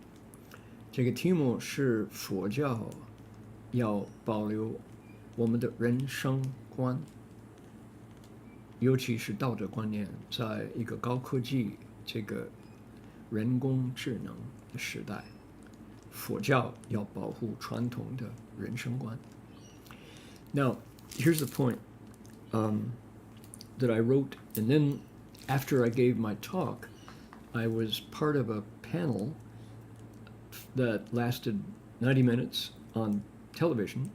这个题目是佛教要保留我们的人生观，尤其是道德观念，在一个高科技这个人工智能的时代，佛教要保护传统的人生观。Now, here's the point that I wrote, and then after I gave my talk, I was part of a panel that lasted 90 minutes on television,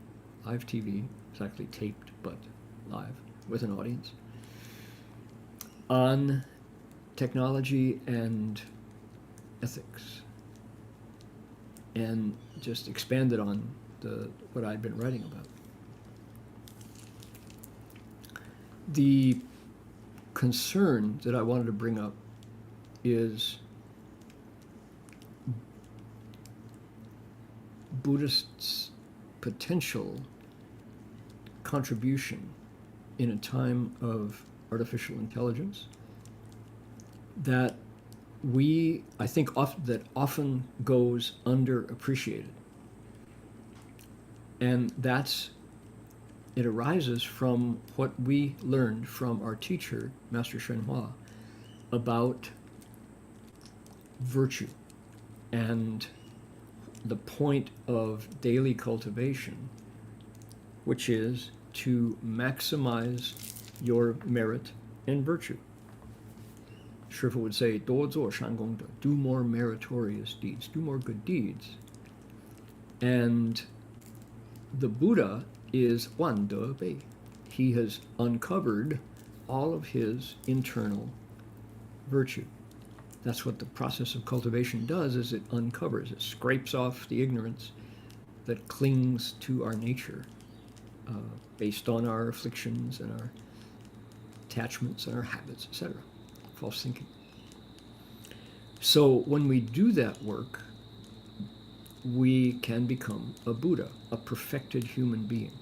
live TV. It's actually taped, but live with an audience, on technology and ethics, and just expanded on what I'd been writing about. The concern that I wanted to bring up is Buddhists' potential contribution in a time of artificial intelligence that I think often goes underappreciated. And it arises from what we learned from our teacher, Master Shenhua, about virtue and the point of daily cultivation, which is to maximize your merit and virtue. Shifu would say, 多做善功德, do more meritorious deeds, do more good deeds. And the Buddha is 万德备. He has uncovered all of his internal virtue. That's what the process of cultivation does, is it uncovers, it scrapes off the ignorance that clings to our nature based on our afflictions and our attachments and our habits, etc., false thinking. So when we do that work, we can become a Buddha, a perfected human being,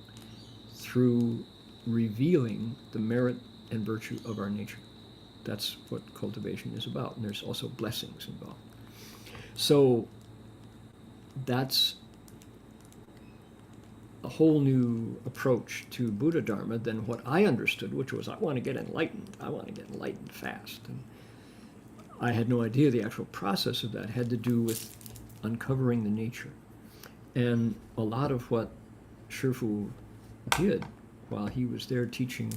through revealing the merit and virtue of our nature. That's what cultivation is about, and there's also blessings involved. So that's a whole new approach to Buddha Dharma than what I understood, which was I want to get enlightened. I want to get enlightened fast. And I had no idea the actual process of that had to do with uncovering the nature. And a lot of what Shifu did while he was there teaching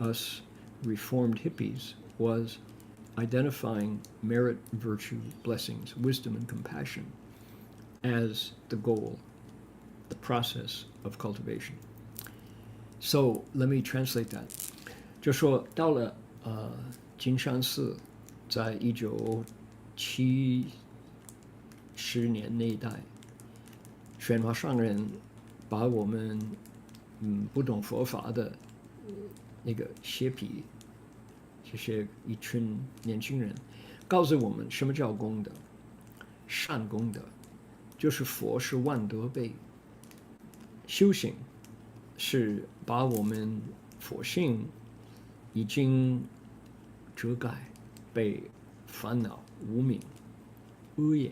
us reformed hippies was identifying merit, virtue, blessings, wisdom, and compassion as the goal, the process of cultivation. So let me translate that. 就说到了金山寺，在1970年那一代，玄华上人把我们不懂佛法的那个邪痞，这些一群年轻人，告诉我们什么叫功德，善功德，就是佛是万德倍，修行是把我们佛性已经遮盖，被烦恼、无明、恶业、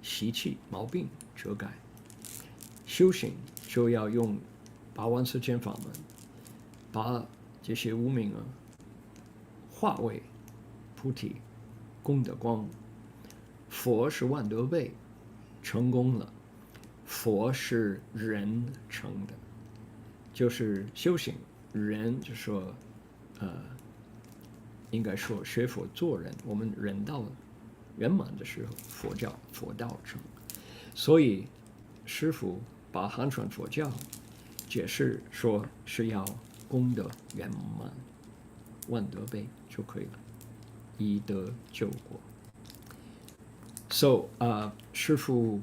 习气、毛病遮盖。修行就要用81400法门，把这些无明化为菩提功德光。佛是万德倍，成功了。佛是人成的，就是修行人，就说应该说学佛做人，我们人到圆满的时候，佛道成。所以师父把汉传佛教解释说是要功德圆满，万德倍就可以了，以德救国。So, 师父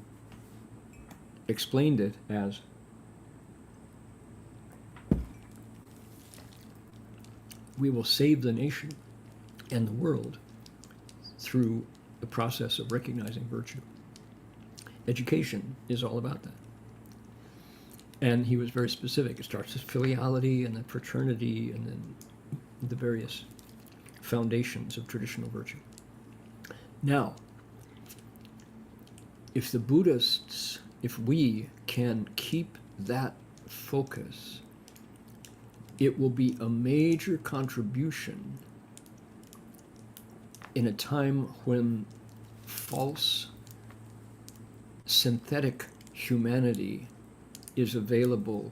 explained it as we will save the nation and the world through the process of recognizing virtue. Education is all about that. And he was very specific. It starts with filiality and then fraternity and then the various foundations of traditional virtue. Now, if the Buddhists, if we can keep that focus, it will be a major contribution in a time when false, synthetic humanity is available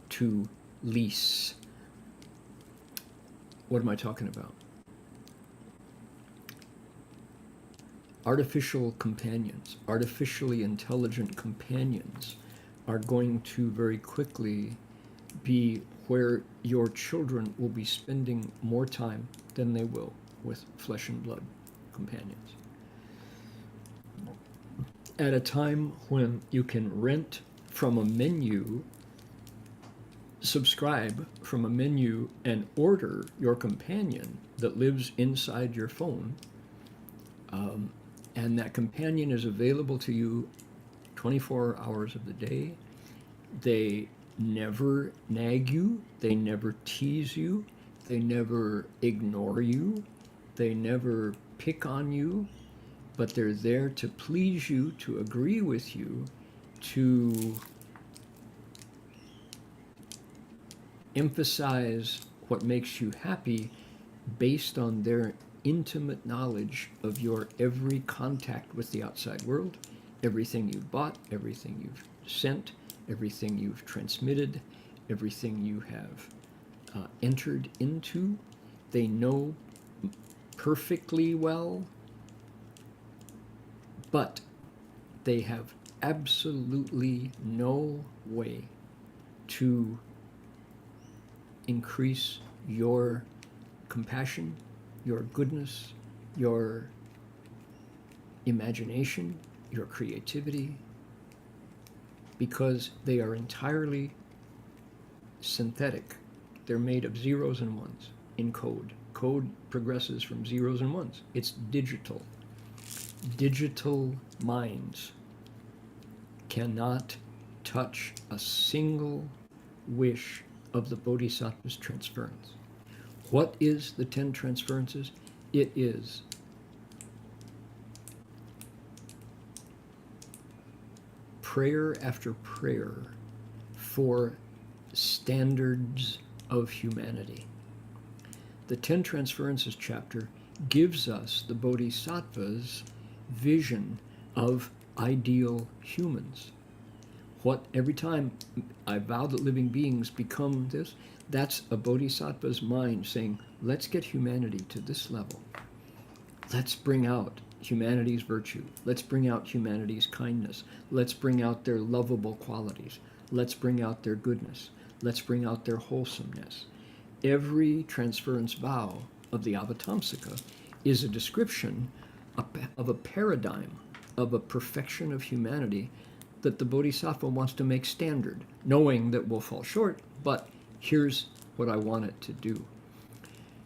to lease. What am I talking about? Artificial companions, artificially intelligent companions are going to very quickly be where your children will be spending more time than they will with flesh and blood companions. At a time when you can rent from a menu, subscribe from a menu, and order your companion that lives inside your phone, and that companion is available to you 24 hours of the day. They never nag you, they never tease you, they never ignore you, they never pick on you, but they're there to please you, to agree with you, to emphasize what makes you happy based on their intimate knowledge of your every contact with the outside world, everything you've bought, everything you've sent, everything you've transmitted, everything you have entered into. They know perfectly well, but they have absolutely no way to increase your compassion, your goodness, your imagination, your creativity, because they are entirely synthetic. They're made of zeros and ones in code. Code progresses from zeros and ones. It's digital. Digital minds cannot touch a single wish of the Bodhisattva's transference. What is the 10 transferences? It is prayer after prayer for standards of humanity. The 10 Transferences chapter gives us the Bodhisattva's vision of ideal humans. What every time I vow that living beings become this, that's a Bodhisattva's mind saying, let's get humanity to this level. Let's bring out humanity's virtue. Let's bring out humanity's kindness. Let's bring out their lovable qualities. Let's bring out their goodness. Let's bring out their wholesomeness. Every transference vow of the Avatamsaka is a description of a paradigm, of a perfection of humanity that the Bodhisattva wants to make standard, knowing that we'll fall short, but here's what I want it to do.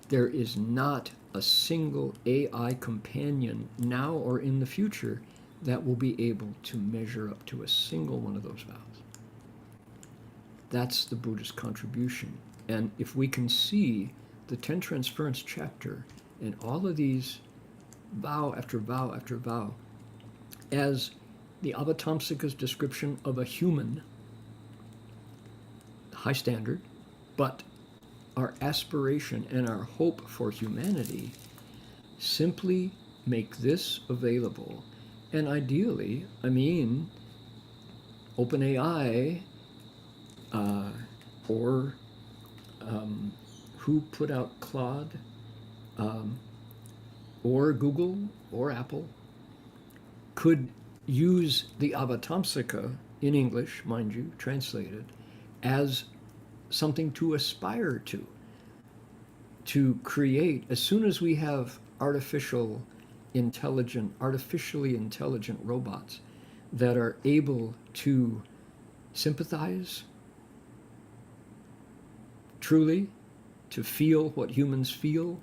There is not a single AI companion now or in the future that will be able to measure up to a single one of those vows. That's the Buddha's contribution. And if we can see the Ten Transferences chapter and all of these vow after vow after vow as the Avatamsaka's description of a human, high standard, but our aspiration and our hope for humanity, simply make this available. And ideally, I mean, OpenAI, or who put out Claude, or Google or Apple, could use the Avatamsaka in English, mind you, translated, as something to aspire to create. As soon as we have artificially intelligent robots that are able to sympathize truly, to feel what humans feel,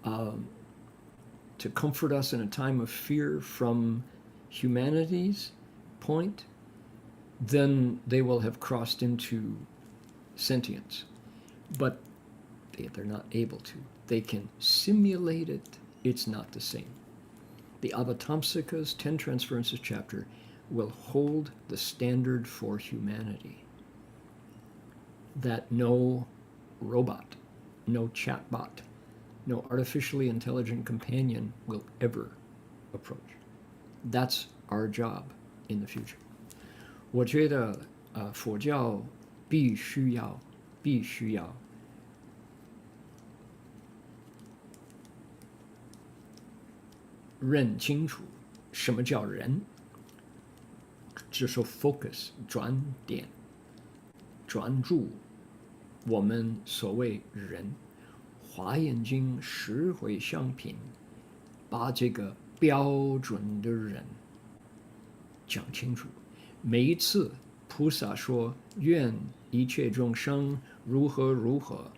to comfort us in a time of fear from humanity's point, then they will have crossed into sentience. But they're not able to. They can simulate it. It's not the same. The Avatamsaka's Ten Transferences chapter will hold the standard for humanity that no robot, no chatbot, no artificially intelligent companion will ever approach. That's our job in the future. 我觉得佛教必须要认清楚什么叫人，就说 focus 转点专注，我们所谓人，华严经十回向品把这个标准的人讲清楚。每一次菩萨说愿一切众生如何如何，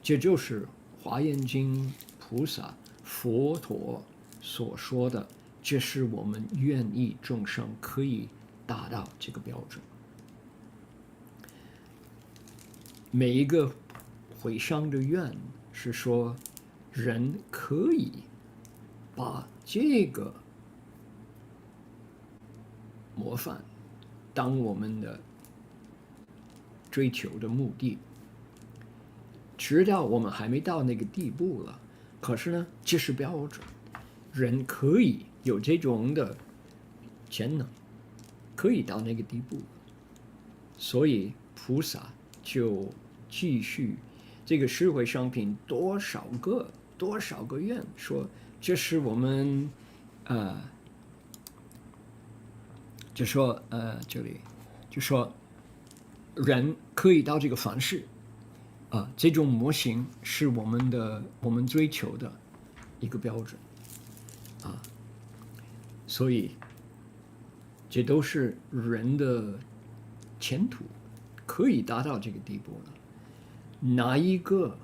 这就是华严经菩萨佛陀所说的，这是我们愿意众生可以达到这个标准。每一个回向的愿是说，人可以把这个模范当我们的追求的目的，直到我们还没到那个地步了，可是呢，这是标准，人可以有这种的潜能，可以到那个地步，所以菩萨就继续这个十回向品多少个愿说，这是我们就说这里就说人可以到这个凡世这种模型是我们追求的一个标准所以这都是人的前途可以达到这个地步了。哪一个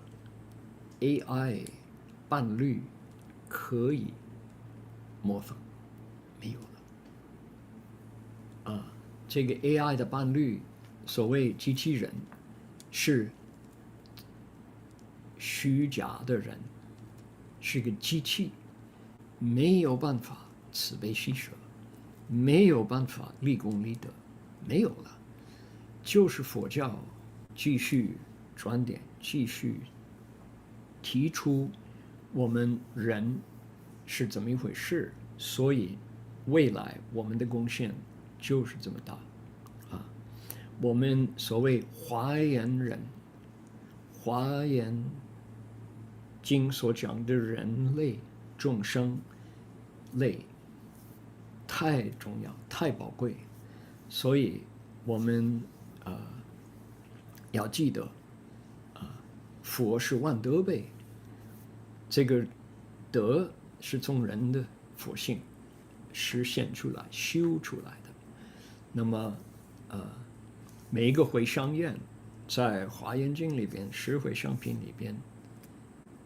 AI 伴侣可以模仿？没有了。这个 AI 的伴侣，所谓机器人，是虚假的人，是个机器，没有办法慈悲喜舍，没有办法立功立德，没有了。就是佛教继续转点，继续提出我们人是怎么一回事，所以未来我们的贡献就是这么大我们所谓华严人，华严经所讲的人类众生类太重要太宝贵，所以我们要记得佛是万德倍，这个德是从人的佛性实现出来修出来的。那么每一个回向愿在华严经里边十回向品里边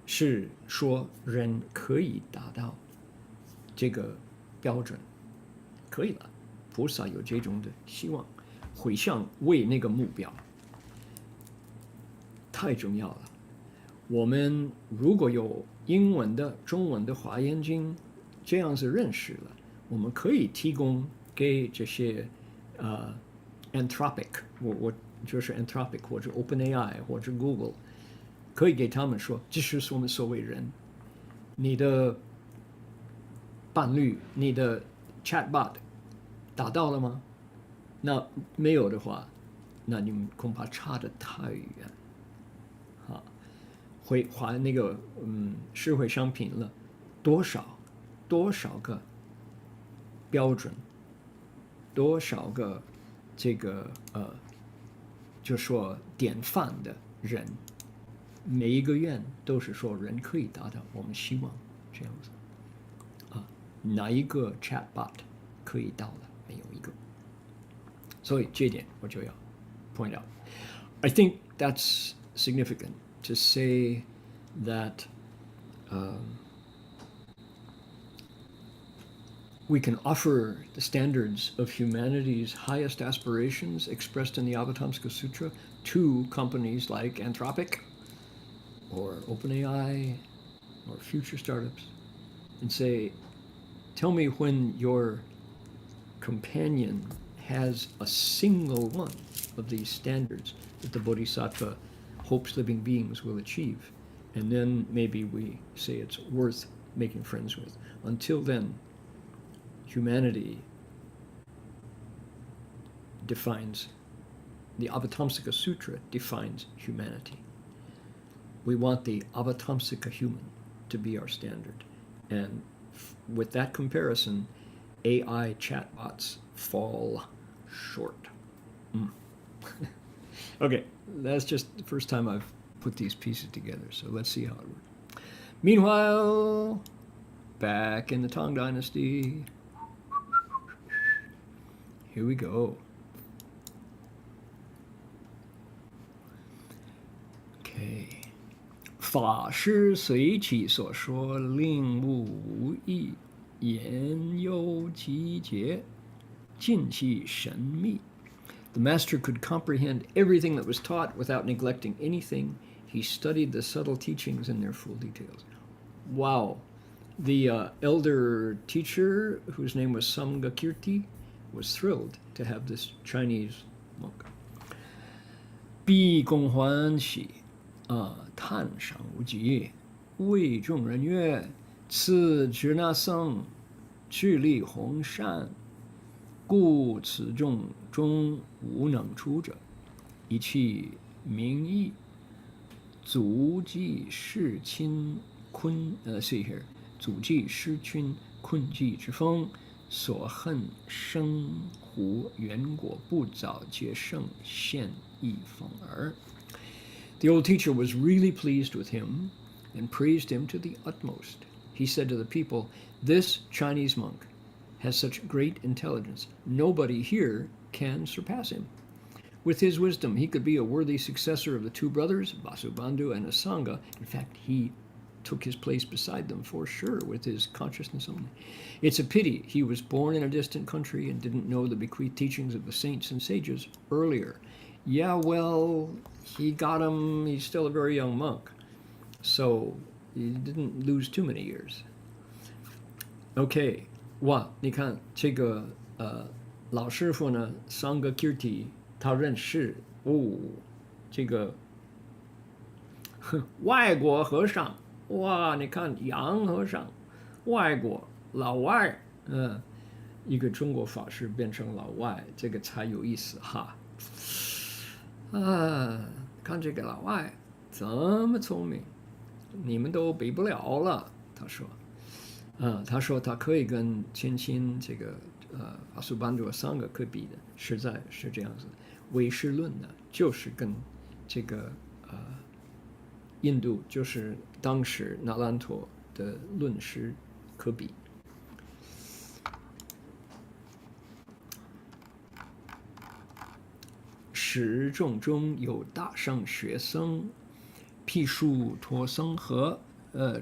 是说人可以达到这个标准，可以了，菩萨有这种的希望，回向为那个目标，太重要了。我们如果有英文的、中文的华严经这样子认识了，我们可以提供给这些Anthropic， 我就是 Anthropic 或者 OpenAI 或者 Google， 可以给他们说，这是我们所谓人，你的伴侣、你的 chatbot 达到了吗？那没有的话，那你们恐怕差得太远。会划那个十回向品了，多少个标准，多少个这个就说典范的人，每一个愿都是说人可以达到，我们希望这样子哪一个 chatbot 可以到了？没有一个，所以这点我就要 point out. I think that's significant to say that we can offer the standards of humanity's highest aspirations expressed in the Avatamsaka Sutra to companies like Anthropic or OpenAI or future startups and say, tell me when your companion has a single one of these standards that the Bodhisattva hopes living beings will achieve. And then maybe we say it's worth making friends with. Until then, humanity defines, the Avatamsaka Sutra defines humanity. We want the Avatamsaka human to be our standard. And with that comparison, AI chatbots fall short. Okay, that's just the first time I've put these pieces together, so let's see how it works. Meanwhile, back in the Tang Dynasty, here we go. Okay. 法师随其所说，令悟无异，言有极节，尽其神秘。The master could comprehend everything that was taught without neglecting anything. He studied the subtle teachings in their full details. Wow. The elder teacher, whose name was Samgakirti, was thrilled to have this Chinese monk. 毕恭欢喜叹赏无极，为众人曰：此智那僧，智力宏善，故此众中无能出者，以其名义，足迹世亲坤see here， 足迹世亲坤寂之风，所恨生胡缘果不早皆胜现一风耳。The old teacher was really pleased with him and praised him to the utmost. He said to the people, this Chinese monk has such great intelligence. Nobody here can surpass him. With his wisdom, he could be a worthy successor of the two brothers, Vasubandhu and Asanga. In fact, he took his place beside them for sure with his consciousness only. It's a pity he was born in a distant country and didn't know the bequeathed teachings of the saints and sages earlier. Yeah, well, he got him, he's still a very young monk, so he didn't lose too many years. Okay, 哇，你看这个老师傅呢，Sangakirti 他认识这个外国和尚，哇，你看洋和尚，外国老外，一个中国法师变成老外，这个才有意思哈。看这个老外这么聪明，你们都比不了了。他说他可以跟亲这个阿苏班卓三个可比的，实在是这样子。唯识论呢，就是跟这个印度，就是当时那兰陀的论师可比。使众中有大圣学僧，毗树托僧和，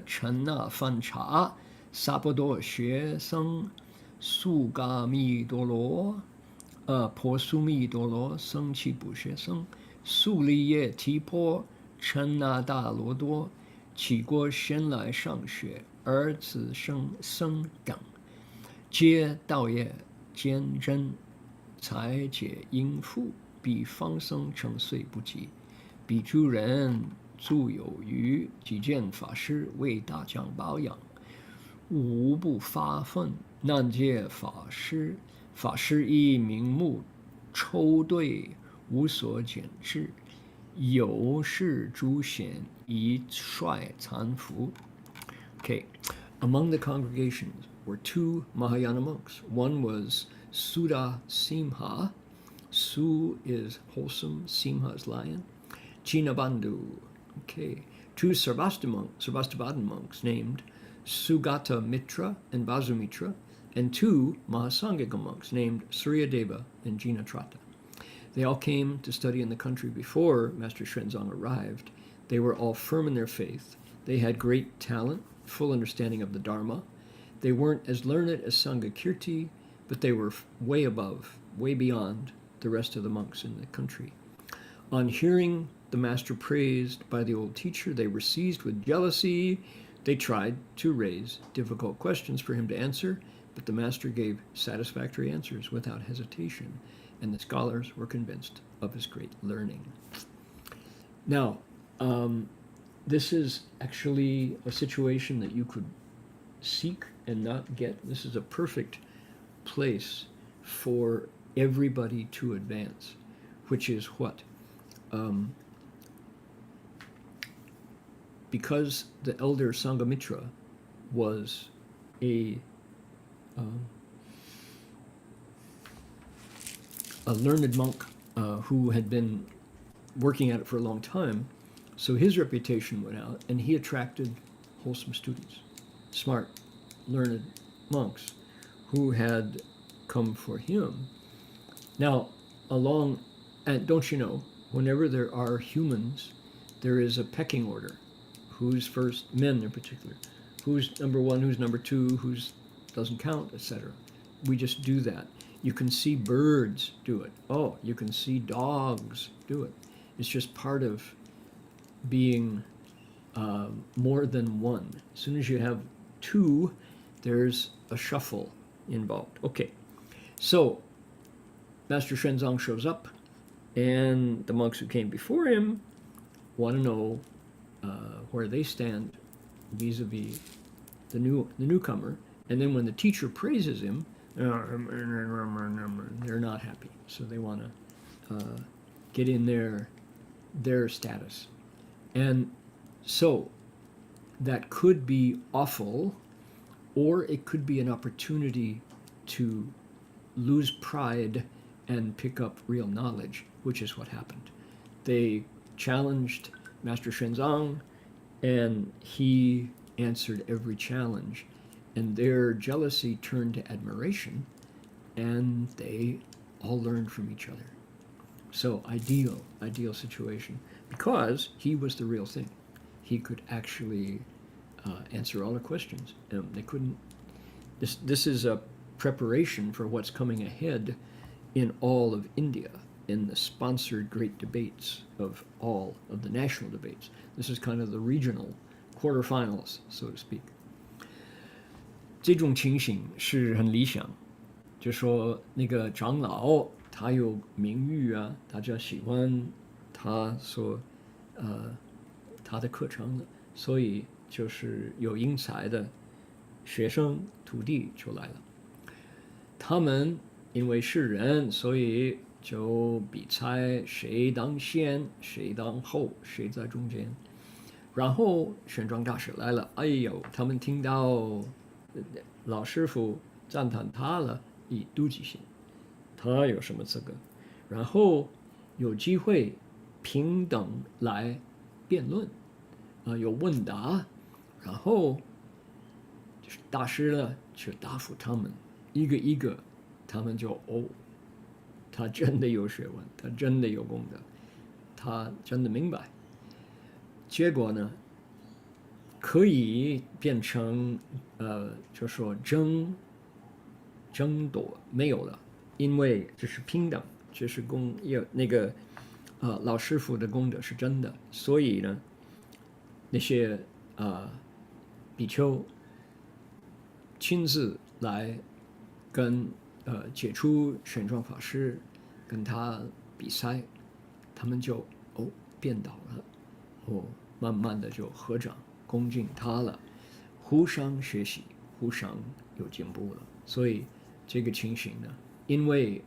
陈那饭茶，萨婆多学僧，苏嘎密多罗，婆苏密多罗僧祇不学僧，苏利耶提婆，陈那大罗多，起过先来上学，儿子僧等，皆道业坚贞，才解应付，比方僧成岁不及，比诸人足有余，即见法师为大将保养，无不发愤，难解法师。法师以名目抽对，无所减制，有事诸贤以率残服。Okay, among the congregations were two Mahayana monks. One was Sudha Simha. Su is wholesome, Simha is lion. Chinabandhu. Okay, two Sarvastivadin monks named Sugata Mitra and Basumitra, and two Mahasangika monks named Suryadeva and Jinatrata. They all came to study in the country before Master Xuanzang arrived. They were all firm in their faith. They had great talent, full understanding of the Dharma. They weren't as learned as Sangakirti, but they were way above, way beyond the rest of the monks in the country. On hearing the master praised by the old teacher, they were seized with jealousy. They tried to raise difficult questions for him to answer, but the master gave satisfactory answers without hesitation, and the scholars were convinced of his great learning. Now, this is actually a situation that you could seek and not get. This is a perfect place for everybody to advance, which is what? Because the elder Sanghamitra was a learned monk who had been working at it for a long time, so his reputation went out, and he attracted wholesome students, smart, learned monks who had come for him. Now, and don't you know, whenever there are humans, there is a pecking order. Who's first, men in particular. Who's number one, who's number two, who's doesn't count, etc. We just do that. You can see birds do it. Oh, you can see dogs do it. It's just part of being more than one. As soon as you have two, there's a shuffle involved. Okay, so Master Xuanzang shows up, and the monks who came before him want to know where they stand vis-a-vis the newcomer. And then when the teacher praises him, they're not happy. So they want to get in their status. And so that could be awful, or it could be an opportunity to lose pride and pick up real knowledge, which is what happened. They challenged Master Xuanzang, and he answered every challenge, and their jealousy turned to admiration, and they all learned from each other. So ideal situation, because he was the real thing. He could actually answer all the questions. They couldn't. This is a preparation for what's coming ahead in all of India, in the sponsored great debates of all of the national debates. This is kind of the regional quarterfinals, so to speak. 这种情形是很理想，就说那个长老他有名誉啊，大家喜欢他他的课程的，所以就是有英才的学生徒弟就来了。他们因为是人，所以就比赛谁当先，谁当后，谁在中间。然后玄奘大师来了，哎呦，他们听到老师傅赞叹他了，以妒忌心，他有什么资格？然后有机会平等来辩论，有问答，然后大师呢就答复他们，一个一个，他们就他真的有学问，他真的有功德，他真的明白。结果呢，可以变成就说争夺没有了，因为这是平等，这是那个老师傅的功德是真的，所以呢，那些比丘亲自来跟解除玄奘法师跟他比赛，他们就变倒了，慢慢的就合掌恭敬他了，互相学习，互相有进步了。所以这个情形呢，因为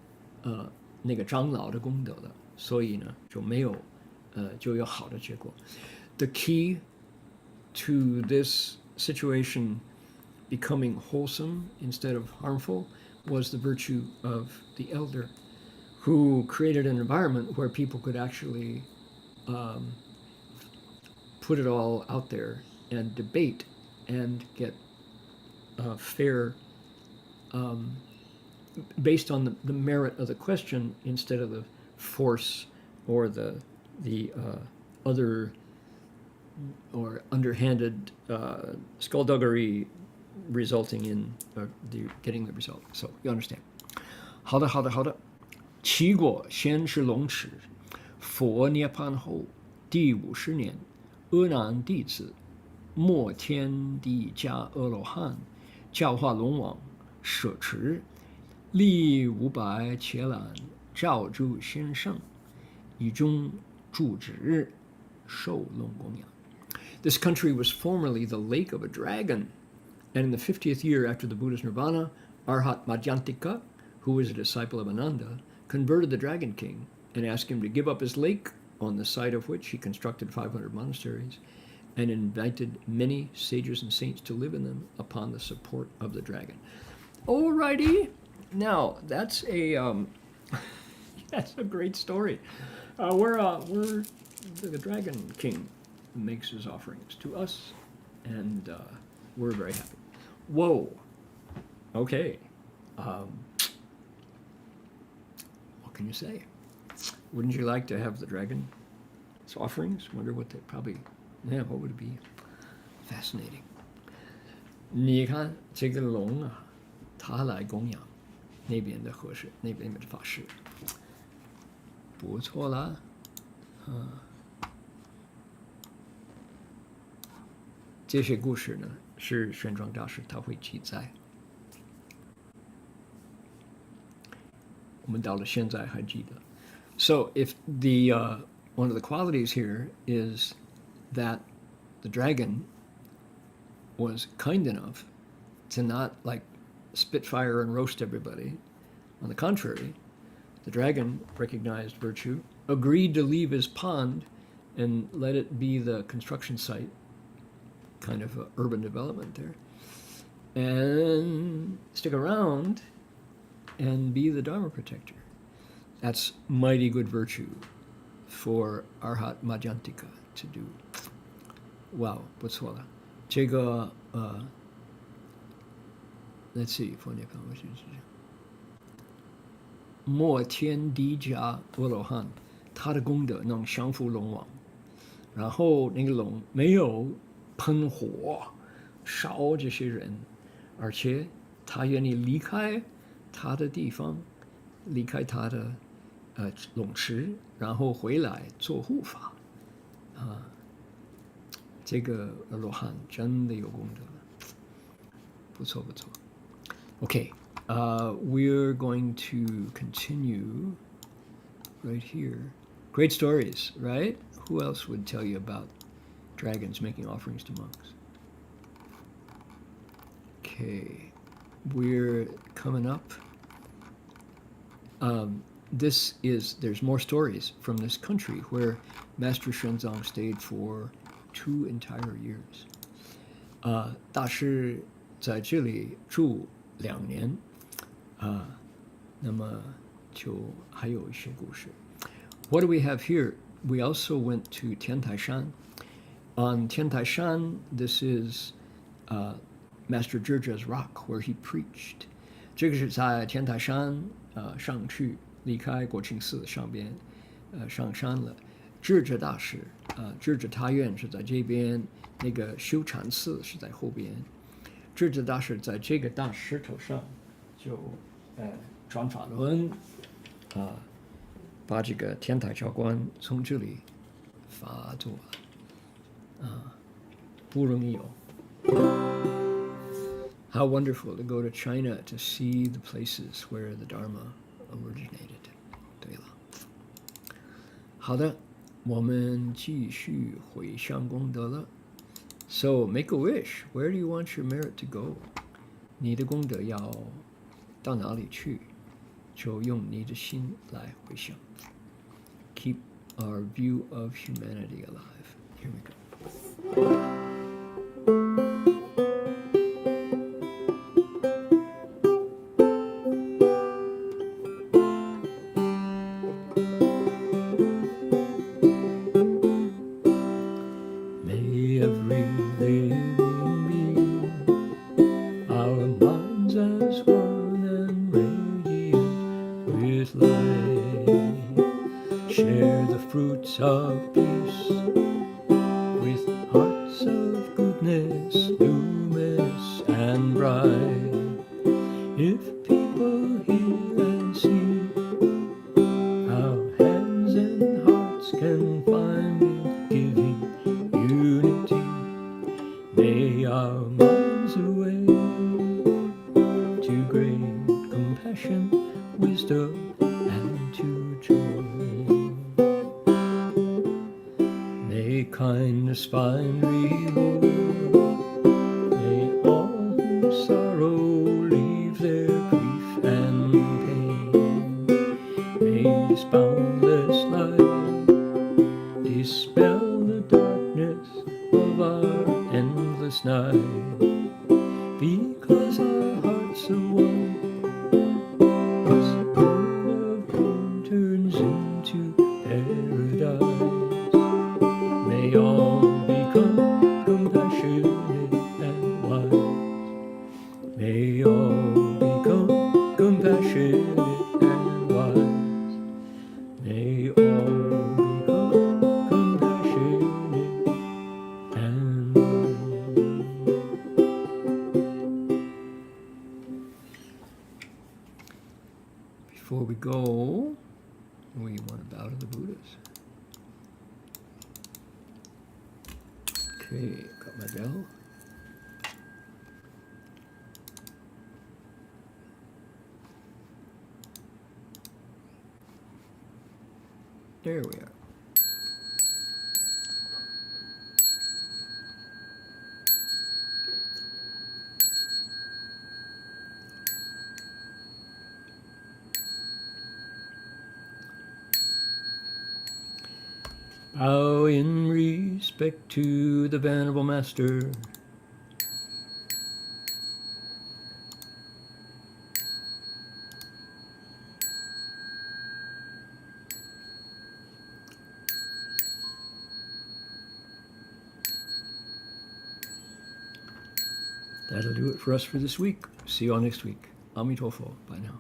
那个长老的功德了，所以呢就没有就有好的结果。The key to this situation becoming wholesome instead of harmful was the virtue of the elder, who created an environment where people could actually put it all out there and debate and get fair, based on the merit of the question instead of the force or the other or underhanded skullduggery resulting in getting the result. So you understand. 好的。齐国先是龙池，佛涅槃后第50年，阿难弟子末天帝迦阿罗汉教化龙王舍持，历500伽蓝，照诸先生，以中住止，受龙供养。This country was formerly the lake of a dragon, and in the 50th year after the Buddha's nirvana, Arhat Madhyantika, who was a disciple of Ananda, converted the Dragon King and asked him to give up his lake, on the site of which he constructed 500 monasteries and invited many sages and saints to live in them upon the support of the dragon. Alrighty, now that's a that's a great story. Where the Dragon King makes his offerings to us, and we're very happy. Whoa, okay. What can you say? Wouldn't you like to have the dragon's offerings? Wonder what they probably, what would it be? Fascinating. 你看这个龙啊，他来供养那边的和尚，那边的法师，不错啦，这些故事呢，是玄奘大师他会记载。我们到了现在还记得。So if the one of the qualities here is that the dragon was kind enough to not like spit fire and roast everybody. On the contrary, the dragon recognized virtue, agreed to leave his pond and let it be the construction site, kind of urban development there, and stick around and be the Dharma protector. That's mighty good virtue for Arhat Madhyantika to do. Wow, 不错了。这个let's see, 末天帝迦阿罗汉，他的功德能降服龙王，然后那个龙没有喷火烧这些人，而且他愿意离开他的地方，离开他的龙池，然后回来做护法这个阿罗汉真的有功德了，不错。Okay, we're going to continue right here. Great stories, right? Who else would tell you about dragons making offerings to monks? Okay, we're coming up. There's more stories from this country where Master Shenzong stayed for 2 entire years. 大师在这里住2年，那么就还有一些故事。What do we have here? We also went to Tiantaishan. On Tiantaishan, this is Master Zhezhe's rock where he preached. 这个是在天台山上去离开国清寺上边，上山了。智者大师智者他院是在这边，那个修禅寺是在后边。智者大师在这个大石头上就转法轮把这个天台教官从这里发作不容易哦。How wonderful to go to China to see the places where the Dharma originated. 对了，好的，我们继续回向功德了。So make a wish. Where do you want your merit to go? 你的功德要到哪里去？就用你的心来回向。Keep our view of humanity alive. Here we go. May every living being, our minds as one and radiant with light, share the fruits of peace with hearts of goodness, luminous and bright. If people hear and see how hands and hearts can find in giving unity, may our minds awake to great compassion, wisdom, and to joy. May kindness find reward. May all who sorrow leave their grief and pain. May this boundless light dispel the darkness of our endless night. Because our hearts are one, this world of pain turns into paradise. May all become compassionate and wise. May all become compassionate and wise. May all become compassionate and wise. Before we go, we want to bow to the Buddhas. Okay, got my bell. There we are. Bow in respect to the Venerable Master. That'll do it for us for this week. See you all next week. Amitofo. Bye now.